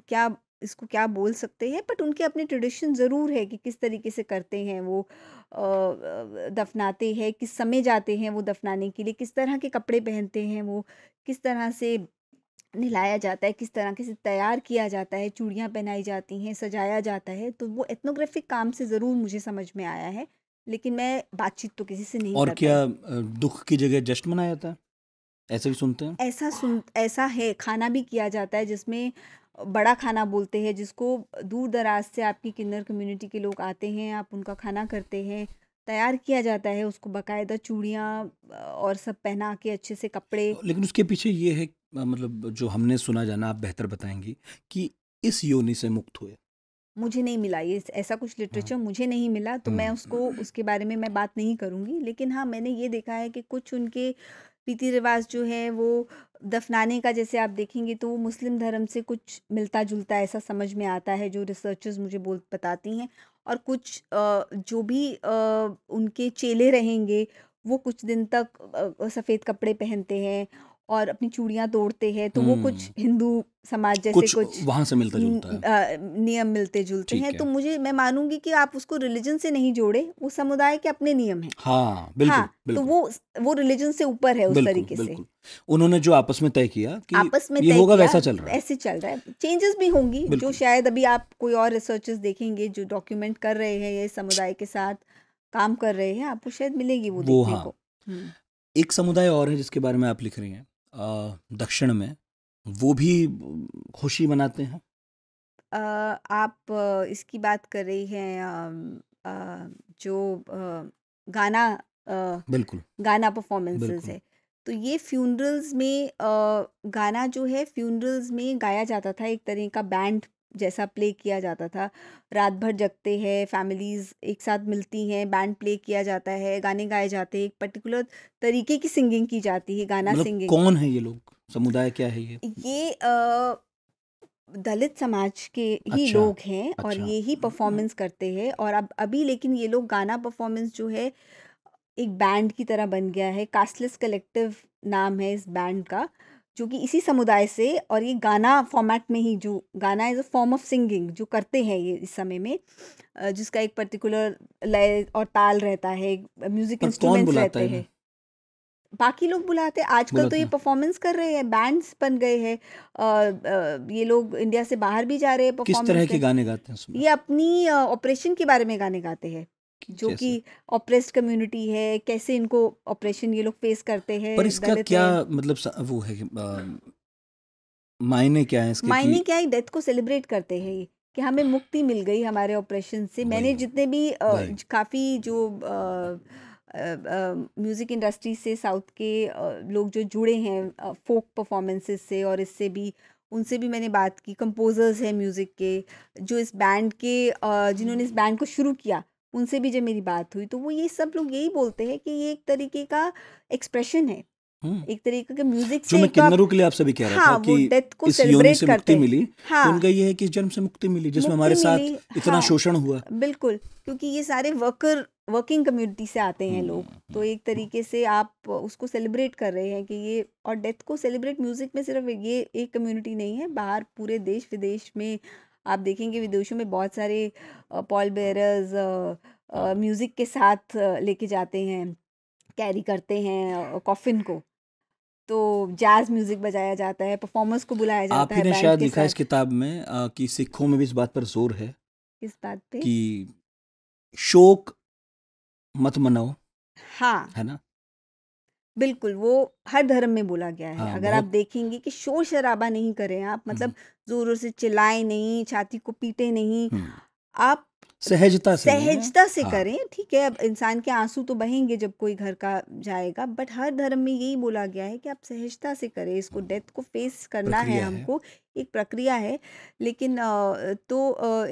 क्या इसको क्या बोल सकते हैं, बट उनके अपने ट्रेडिशन ज़रूर है कि किस तरीके से करते हैं वो। दफनाते हैं, किस समय जाते हैं वो दफनाने के लिए, किस तरह के कपड़े पहनते हैं वो, किस तरह से नहलाया जाता है, किस तरह के से तैयार किया जाता है, चूड़ियाँ पहनाई जाती हैं, सजाया जाता है। तो वो एथनोग्राफिक काम से ज़रूर मुझे समझ में आया है, लेकिन मैं बातचीत तो किसी से नहीं और कर क्या पाई। दुख की जगह जश्न मनाया जाता है, ऐसे भी सुनते हैं? ऐसा है, खाना भी किया जाता है जिसमें बड़ा खाना बोलते हैं, जिसको दूर-दराज से आपकी किन्नर कम्युनिटी के लोग आते हैं, आप उनका खाना करते हैं, तैयार किया जाता है उसको बाकायदा, चूड़ियाँ और सब पहना के अच्छे से कपड़े। लेकिन उसके पीछे ये है, मतलब जो हमने सुना जाना, आप बेहतर बताएंगी, कि इस योनि से मुक्त हुए, मुझे नहीं मिला ये ऐसा कुछ लिटरेचर मुझे नहीं मिला, तो मैं उसको उसके बारे में मैं बात नहीं करूँगी। लेकिन हाँ, मैंने ये देखा है कि कुछ उनके रीति रिवाज जो है वो दफनाने का, जैसे आप देखेंगे तो वो मुस्लिम धर्म से कुछ मिलता जुलता ऐसा समझ में आता है, जो रिसर्चर्स मुझे बताती हैं। और कुछ जो भी उनके चेले रहेंगे वो कुछ दिन तक सफ़ेद कपड़े पहनते हैं और अपनी चूड़ियाँ तोड़ते हैं, तो वो कुछ हिंदू समाज जैसे कुछ वहां से मिलता जुलता है, नियम मिलते जुलते हैं। ठीक तो है। मैं मानूंगी कि आप उसको रिलीजन से नहीं जोड़े, वो समुदाय के अपने नियम हैं। हाँ बिल्कुल हाँ, तो बिल्कुल वो रिलीजन से ऊपर है उस बिल्कुल तरीके से। बिल्कुल। उन्होंने जो आपस में तय किया कि आपस में ये तय होगा किया, वैसा चल रहा है, ऐसे चल रहा है। चेंजेस भी होंगी जो बिल्कुल। शायद अभी आप कोई और रिसर्चर्स देखेंगे जो डॉक्यूमेंट कर रहे हैं, ये समुदाय के साथ काम कर रहे हैं, आपको शायद मिलेगी वो देखने हाँ, को। एक समुदाय और है जिसके बारे में आप लिख रही हैं, दक्षिण में, वो भी खुशी मनाते हैं। आप इसकी बात कर रही हैं, जो गाना बिल्कुल गाना परफॉर्मेंसेस बिल्कुल। है। तो ये फ्यूनरल्स में गाना जो है फ्यूनरल्स में गाया जाता था, एक तरह का बैंड जैसा प्ले किया जाता था। रात भर जगते हैं, फैमिलीज एक साथ मिलती हैं, बैंड प्ले किया जाता है, गाने गाए जाते हैं, एक पर्टिकुलर तरीके की सिंगिंग की जाती है, गाना मतलब सिंगिंग। कौन है ये लोग, समुदाय क्या है ये? ये दलित समाज के ही अच्छा लोग हैं और अच्छा। ये ही परफॉर्मेंस करते हैं। और अब अभी लेकिन ये लोग गाना परफॉर्मेंस जो है एक बैंड की तरह बन गया है। कास्टलेस कलेक्टिव नाम है इस बैंड का, जो कि इसी समुदाय से, और ये गाना फॉर्मेट में ही, जो गाना as a form of singing जो करते हैं ये इस समय में, जिसका एक पर्टिकुलर लय और ताल रहता है, म्यूजिक पर कौन इंस्ट्रूमेंट्स बुलाता है रहते इन्हें? हैं। बाकी लोग बुलाते हैं, आजकल तो बुलाते ये हैं, परफॉर्मेंस कर रहे हैं, बैंड्स बन गए हैं। ये लोग इंडिया से बाहर भी जा रहे हैं किस तरह परफॉर्मेंस के के। गाने गाते हैं उसमें? ये अपनी ऑपरेशन के बारे में गाने गाते हैं, जो कि जैसे, ऑप्रेस्ड कम्युनिटी है, कैसे इनको ऑपरेशन ये लोग फेस करते हैं, पर इसका दलित क्या है। मतलब वो है कि, मायने क्या है इसके कि? मायने क्या है, डेथ को सेलिब्रेट करते हैं ये, कि हमें मुक्ति मिल गई हमारे ऑपरेशन से। मैंने वही जितने भी वही काफ़ी जो म्यूज़िक इंडस्ट्री से साउथ के लोग जो जुड़े हैं फोक परफॉर्मेंसेस से और इससे भी, उनसे भी मैंने बात की। कंपोजर्स हैं म्यूज़िक के, जो इस बैंड के जिन्होंने इस बैंड को शुरू किया, उनसे भी जब मेरी बात हुई तो वो ये सब लोग यही बोलते हैं कि ये एक तरीके का एक्सप्रेशन है, हम्म। एक तरीके के म्यूज़िक जो से मैं एक आप। किन्नरों के लिए आपसे भी कह रहा था हाँ, कि वो डेथ को इस योनि सेलिब्रेट से मुक्ति करते हैं। मिली, तो हाँ, उनका ये है कि इस जन्म से मुक्ति मिली जिसमें मुक्ति हमारे साथ मिली। इतना हाँ, शोषण हुआ। बिल्कुल, क्योंकि ये सारे वर्किंग कम्युनिटी से आते हैं लोग, तो एक तरीके से आप उसको सेलिब्रेट कर रहे हैं कि ये, और डेथ को सेलिब्रेट म्यूज़िक में सिर्फ ये एक कम्युनिटी नहीं है, बाहर पूरे देश विदेश में आप देखेंगे, विदेशों में बहुत सारे पॉल बेयरर्स म्यूज़िक के साथ लेके जाते हैं, कैरी करते हैं कॉफ़िन को। तो जैज़ म्यूज़िक बजाया जाता है, परफॉर्मर्स को बुलाया आप जाता ही है ने बैंड शायद के लिखा है इस साथ। किताब में कि सिखों में भी इस बात पर जोर है किस बात पे? कि शोक मत मनाओ, हाँ, है ना? बिल्कुल, वो हर धर्म में बोला गया है। हाँ अगर आप बहुत। देखेंगे कि शोर-शराबा नहीं करें आप, मतलब ज़ोरों से चिल्लाएँ नहीं, छाती को पीटें नहीं, हम्म, आप सहजता से है। सहजता से हाँ करें, ठीक है? अब इंसान के आँसू तो बहेंगे जब कोई घर का जाएगा, बट हर धर्म में यही बोला गया है कि आप सहजता से करें, इसको, डेथ को फेस करना है प्रक्रिया है। हमको, एक प्रक्रिया है। लेकिन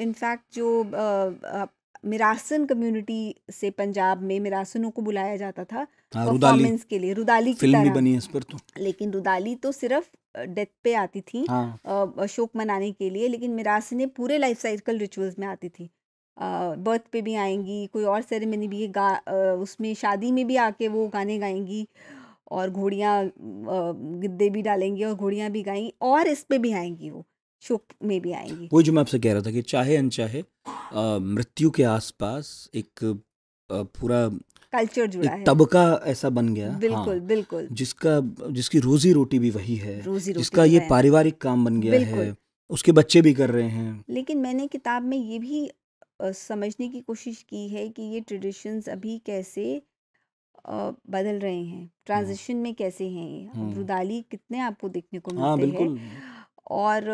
इनफैक्ट जो मिरासन कम्युनिटी से पंजाब में मिरासनों को बुलाया जाता था हाँ, रुदाली परफॉर्मेंस के लिए, रुदाली की फिल्म भी तरह। बनी है इस पर तो। लेकिन रुदाली तो सिर्फ डेथ पे आती थी, हाँ शोक मनाने के लिए, लेकिन मिरासनें पूरे लाइफ साइकिल रिचुअल्स में आती थी। बर्थ पे भी आएंगी, कोई और सेरेमनी भी उसमें शादी में भी आके वो गाने गाएंगी, और घोड़ियाँ गिद्दे भी डालेंगी और घोड़ियाँ भी गाएंगी, और इस पे भी आएंगी, वो शोक में भी आएंगी। वही जो मैं आपसे कह रहा था कि चाहे अनचाहे मृत्यु के आसपास एक पूरा कल्चर जुड़ा एक है। तबका ऐसा बन गया, बिल्कुल हाँ, बिल्कुल। जिसकी रोजी रोटी भी वही है, रोजी रोटी जिसका भी ये है, पारिवारिक काम बन गया बिल्कुल। है, उसके बच्चे भी कर रहे हैं। लेकिन मैंने किताब में ये भी समझने की कोशिश की है कि ये ट्रेडिशंस अभी कैसे बदल रहे हैं, ट्रांजिशन में कैसे हैं ये। अब रुदाली कितने आपको देखने को हाँ मिलते हैं, बिल्कुल। और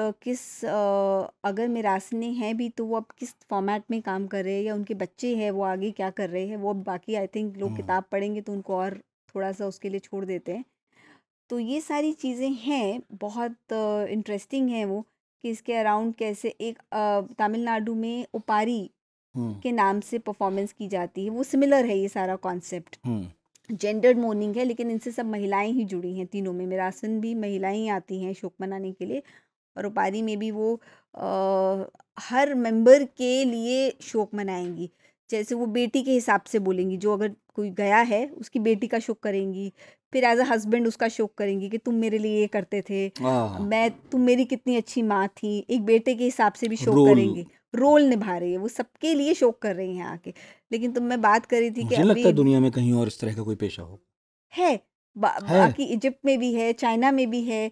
अगर मिरासनें हैं भी, तो वो अब किस फॉर्मेट में काम कर रहे हैं, या उनके बच्चे हैं वो आगे क्या कर रहे हैं, वो अब बाकी आई थिंक लोग किताब पढ़ेंगे तो उनको और थोड़ा सा उसके लिए छोड़ देते हैं। तो ये सारी चीज़ें हैं, बहुत इंटरेस्टिंग हैं वो, कि इसके अराउंड कैसे एक तमिलनाडु में ओपारी हम्म के नाम से परफॉर्मेंस की जाती है। वो सिमिलर है ये सारा कॉन्सेप्ट, हम्म जेंडर्ड मोर्निंग है, लेकिन इनसे सब महिलाएं ही जुड़ी हैं। तीनों में मिरासन भी महिलाएं ही आती हैं शोक मनाने के लिए, और उपारी में भी वो हर मेंबर के लिए शोक मनाएंगी। जैसे वो बेटी के हिसाब से बोलेंगी, जो अगर कोई गया है उसकी बेटी का शोक करेंगी, फिर एज अ हस्बैंड उसका शोक करेंगी कि तुम मेरे लिए ये करते थे, हाँ, तुम मेरी कितनी अच्छी माँ थी। एक बेटे के हिसाब से भी शोक रोल। करेंगे, रोल निभा रही है वो, सबके लिए शोक कर रही हैं आके। लेकिन तुम मैं बात कर रही थी कि मुझे नहीं लगता अभी है दुनिया में कहीं और इस तरह का कोई पेशा हो। है, है। बाकी इजिप्ट में भी है, चाइना में भी है।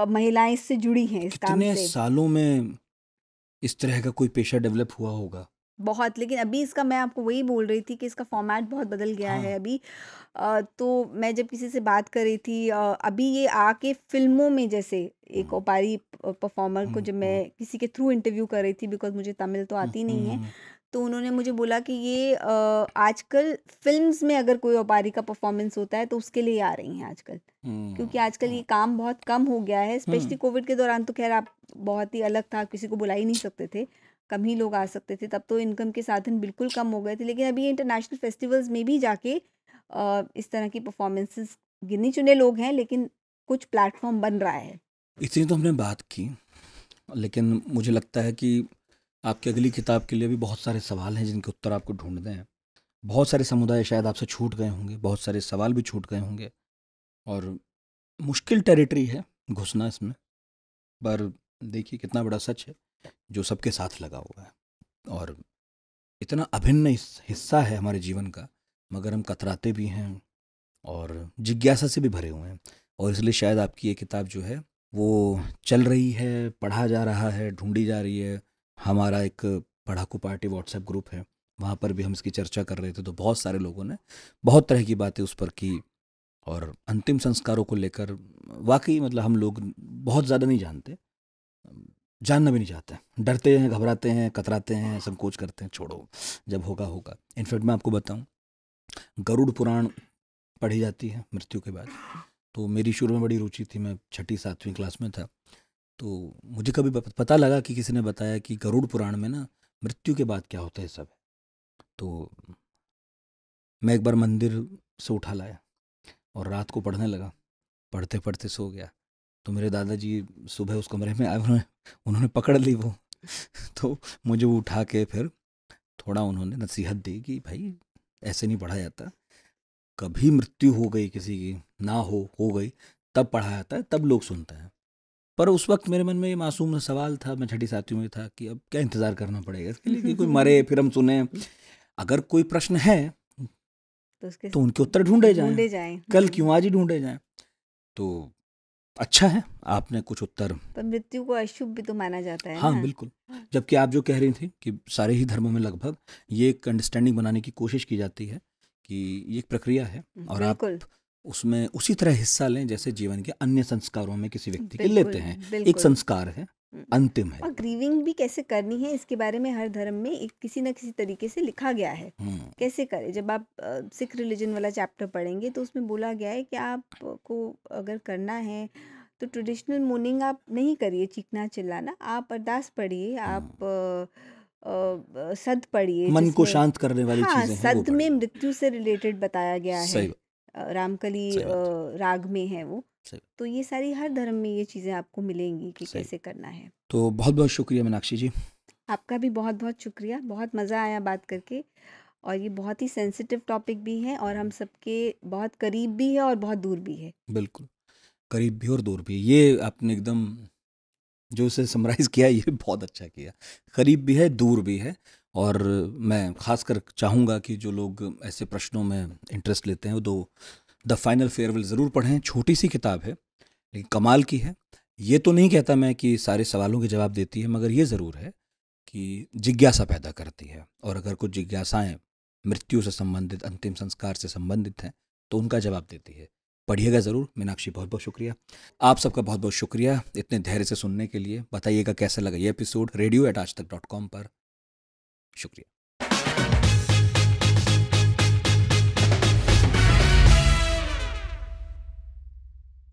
महिलाएं इससे जुड़ी हैं इस काम कितने से सालों में इस तरह का कोई पेशा डेवलप हुआ होगा। बहुत। लेकिन अभी इसका, मैं आपको वही बोल रही थी कि इसका फॉर्मेट बहुत बदल गया है हाँ। अभी। तो मैं जब किसी से बात कर रही थी, अभी ये आके फिल्मों में, जैसे एक हम्म ओपारी परफॉर्मर को हम्म जब हम्म मैं किसी के थ्रू इंटरव्यू कर रही थी, बिकॉज मुझे तमिल तो आती नहीं है, हम्म तो उन्होंने मुझे बोला कि ये आजकल फिल्म्स में अगर कोई ओपारी का परफॉर्मेंस होता है तो उसके लिए आ रही हैं आजकल। क्योंकि आजकल ये काम बहुत कम हो गया है, स्पेशली कोविड के दौरान तो खैर आप बहुत ही अलग था, किसी को बुला ही नहीं सकते थे, कम ही लोग आ सकते थे, तब तो इनकम के साधन बिल्कुल कम हो गए थे। लेकिन अभी इंटरनेशनल फेस्टिवल्स में भी जाके इस तरह की परफॉर्मेंसेस, गिने चुने लोग हैं लेकिन कुछ प्लेटफॉर्म बन रहा है। इतनी तो हमने बात की, लेकिन मुझे लगता है कि आपकी अगली किताब के लिए भी बहुत सारे सवाल हैं जिनके उत्तर आपको ढूंढने हैं। बहुत सारे समुदाय शायद आपसे छूट गए होंगे, बहुत सारे सवाल भी छूट गए होंगे, और मुश्किल टेरिटरी है घुसना इसमें। पर देखिए कितना बड़ा सच है जो सबके साथ लगा हुआ है, और इतना अभिन्न हिस्सा है हमारे जीवन का, मगर हम कतराते भी हैं और जिज्ञासा से भी भरे हुए हैं। और इसलिए शायद आपकी ये किताब जो है वो चल रही है, पढ़ा जा रहा है, ढूंढी जा रही है। हमारा एक पढ़ाकू पार्टी व्हाट्सएप ग्रुप है, वहाँ पर भी हम इसकी चर्चा कर रहे थे, तो बहुत सारे लोगों ने बहुत तरह की बातें उस पर की। और अंतिम संस्कारों को लेकर वाकई मतलब हम लोग बहुत ज़्यादा नहीं जानते, जानना भी नहीं चाहते, डरते हैं, घबराते हैं, कतराते हैं, संकोच करते हैं, छोड़ो जब होगा होगा। इनफैक्ट मैं आपको बताऊं, गरुड़ पुराण पढ़ी जाती है मृत्यु के बाद, तो मेरी शुरू में बड़ी रुचि थी, मैं 6ठी-7वीं क्लास में था, तो मुझे कभी पता लगा कि किसी ने बताया कि गरुड़ पुराण में ना मृत्यु के बाद क्या होता है सब। तो मैं एक बार मंदिर से उठा लाया और रात को पढ़ने लगा, पढ़ते पढ़ते सो गया। तो मेरे दादाजी सुबह उस कमरे में आए, उन्होंने उन्होंने पकड़ ली वो तो मुझे वो उठा के फिर थोड़ा उन्होंने नसीहत दी कि भाई ऐसे नहीं पढ़ा जाता, कभी मृत्यु हो गई किसी की, ना हो गई, तब पढ़ा जाता है, तब लोग सुनते हैं। पर उस वक्त मेरे मन में ये मासूम सा सवाल था, मैं 6ठी-7वीं में था, कि अब क्या इंतज़ार करना पड़ेगा इसके लिए कि कोई मरे फिर हम सुने। अगर कोई प्रश्न है तो उसके तो उनके उत्तर ढूंढे ढूंढे जाएं, जाएं। कल क्यों आज ही ढूंढे जाएं। तो अच्छा है आपने कुछ उत्तर। पर मृत्यु को अशुभ भी तो माना जाता है हाँ ना। बिल्कुल, जबकि आप जो कह रही थी कि सारे ही धर्मों में लगभग ये एक अंडरस्टैंडिंग बनाने की कोशिश की जाती है कि ये एक प्रक्रिया है और आप बिल्कुल उसमें उसी तरह हिस्सा लें जैसे जीवन के अन्य संस्कारों में किसी व्यक्ति के बिल्कुल लेते हैं। एक बिल्कुल। संस्कार है, अंतिम है। और ग्रीविंग भी कैसे करनी है इसके बारे में हर धर्म में एक किसी न किसी तरीके से लिखा गया है, कैसे करें। जब आप सिख रिलीजन वाला चैप्टर पढ़ेंगे तो उसमें बोला गया है कि आपको अगर करना है तो ट्रेडिशनल मोर्निंग आप नहीं करिए, चीखना चिल्लाना, आप अरदास पढ़िए, आप सद पढ़िए, मन को जिसमें शांत करने वाली हाँ चीजें हैं वो सद में पढ़िए। मृत्यु से रिलेटेड बताया गया है। सही बात, रामकली सही बात, राग में है वो। सही तो ये सारी हर धर्म में ये चीज़ें आपको मिलेंगी कि सही। कैसे करना है। तो बहुत बहुत शुक्रिया मीनाक्षी जी। आपका भी बहुत बहुत शुक्रिया, बहुत मज़ा आया बात करके। और ये बहुत ही सेंसिटिव टॉपिक भी है और हम सबके बहुत करीब भी है और बहुत दूर भी है। बिल्कुल, करीब भी और दूर भी, ये आपने एकदम जो उसे समराइज़ किया ये बहुत अच्छा किया। करीब भी है, दूर भी है। और मैं ख़ासकर चाहूँगा कि जो लोग ऐसे प्रश्नों में इंटरेस्ट लेते हैं वो द फाइनल फेयरवेल ज़रूर पढ़ें। छोटी सी किताब है लेकिन कमाल की है। ये तो नहीं कहता मैं कि सारे सवालों के जवाब देती है, मगर ये ज़रूर है कि जिज्ञासा पैदा करती है, और अगर कुछ जिज्ञासाएँ मृत्यु से संबंधित, अंतिम संस्कार से संबंधित हैं तो उनका जवाब देती है। पढ़िएगा ज़रूर। मीनाक्षी बहुत बहुत शुक्रिया। आप सबका बहुत बहुत शुक्रिया इतने धैर्य से सुनने के लिए। बताइएगा कैसा लगा ये एपिसोड। radio@aajtak.com पर शुक्रिया।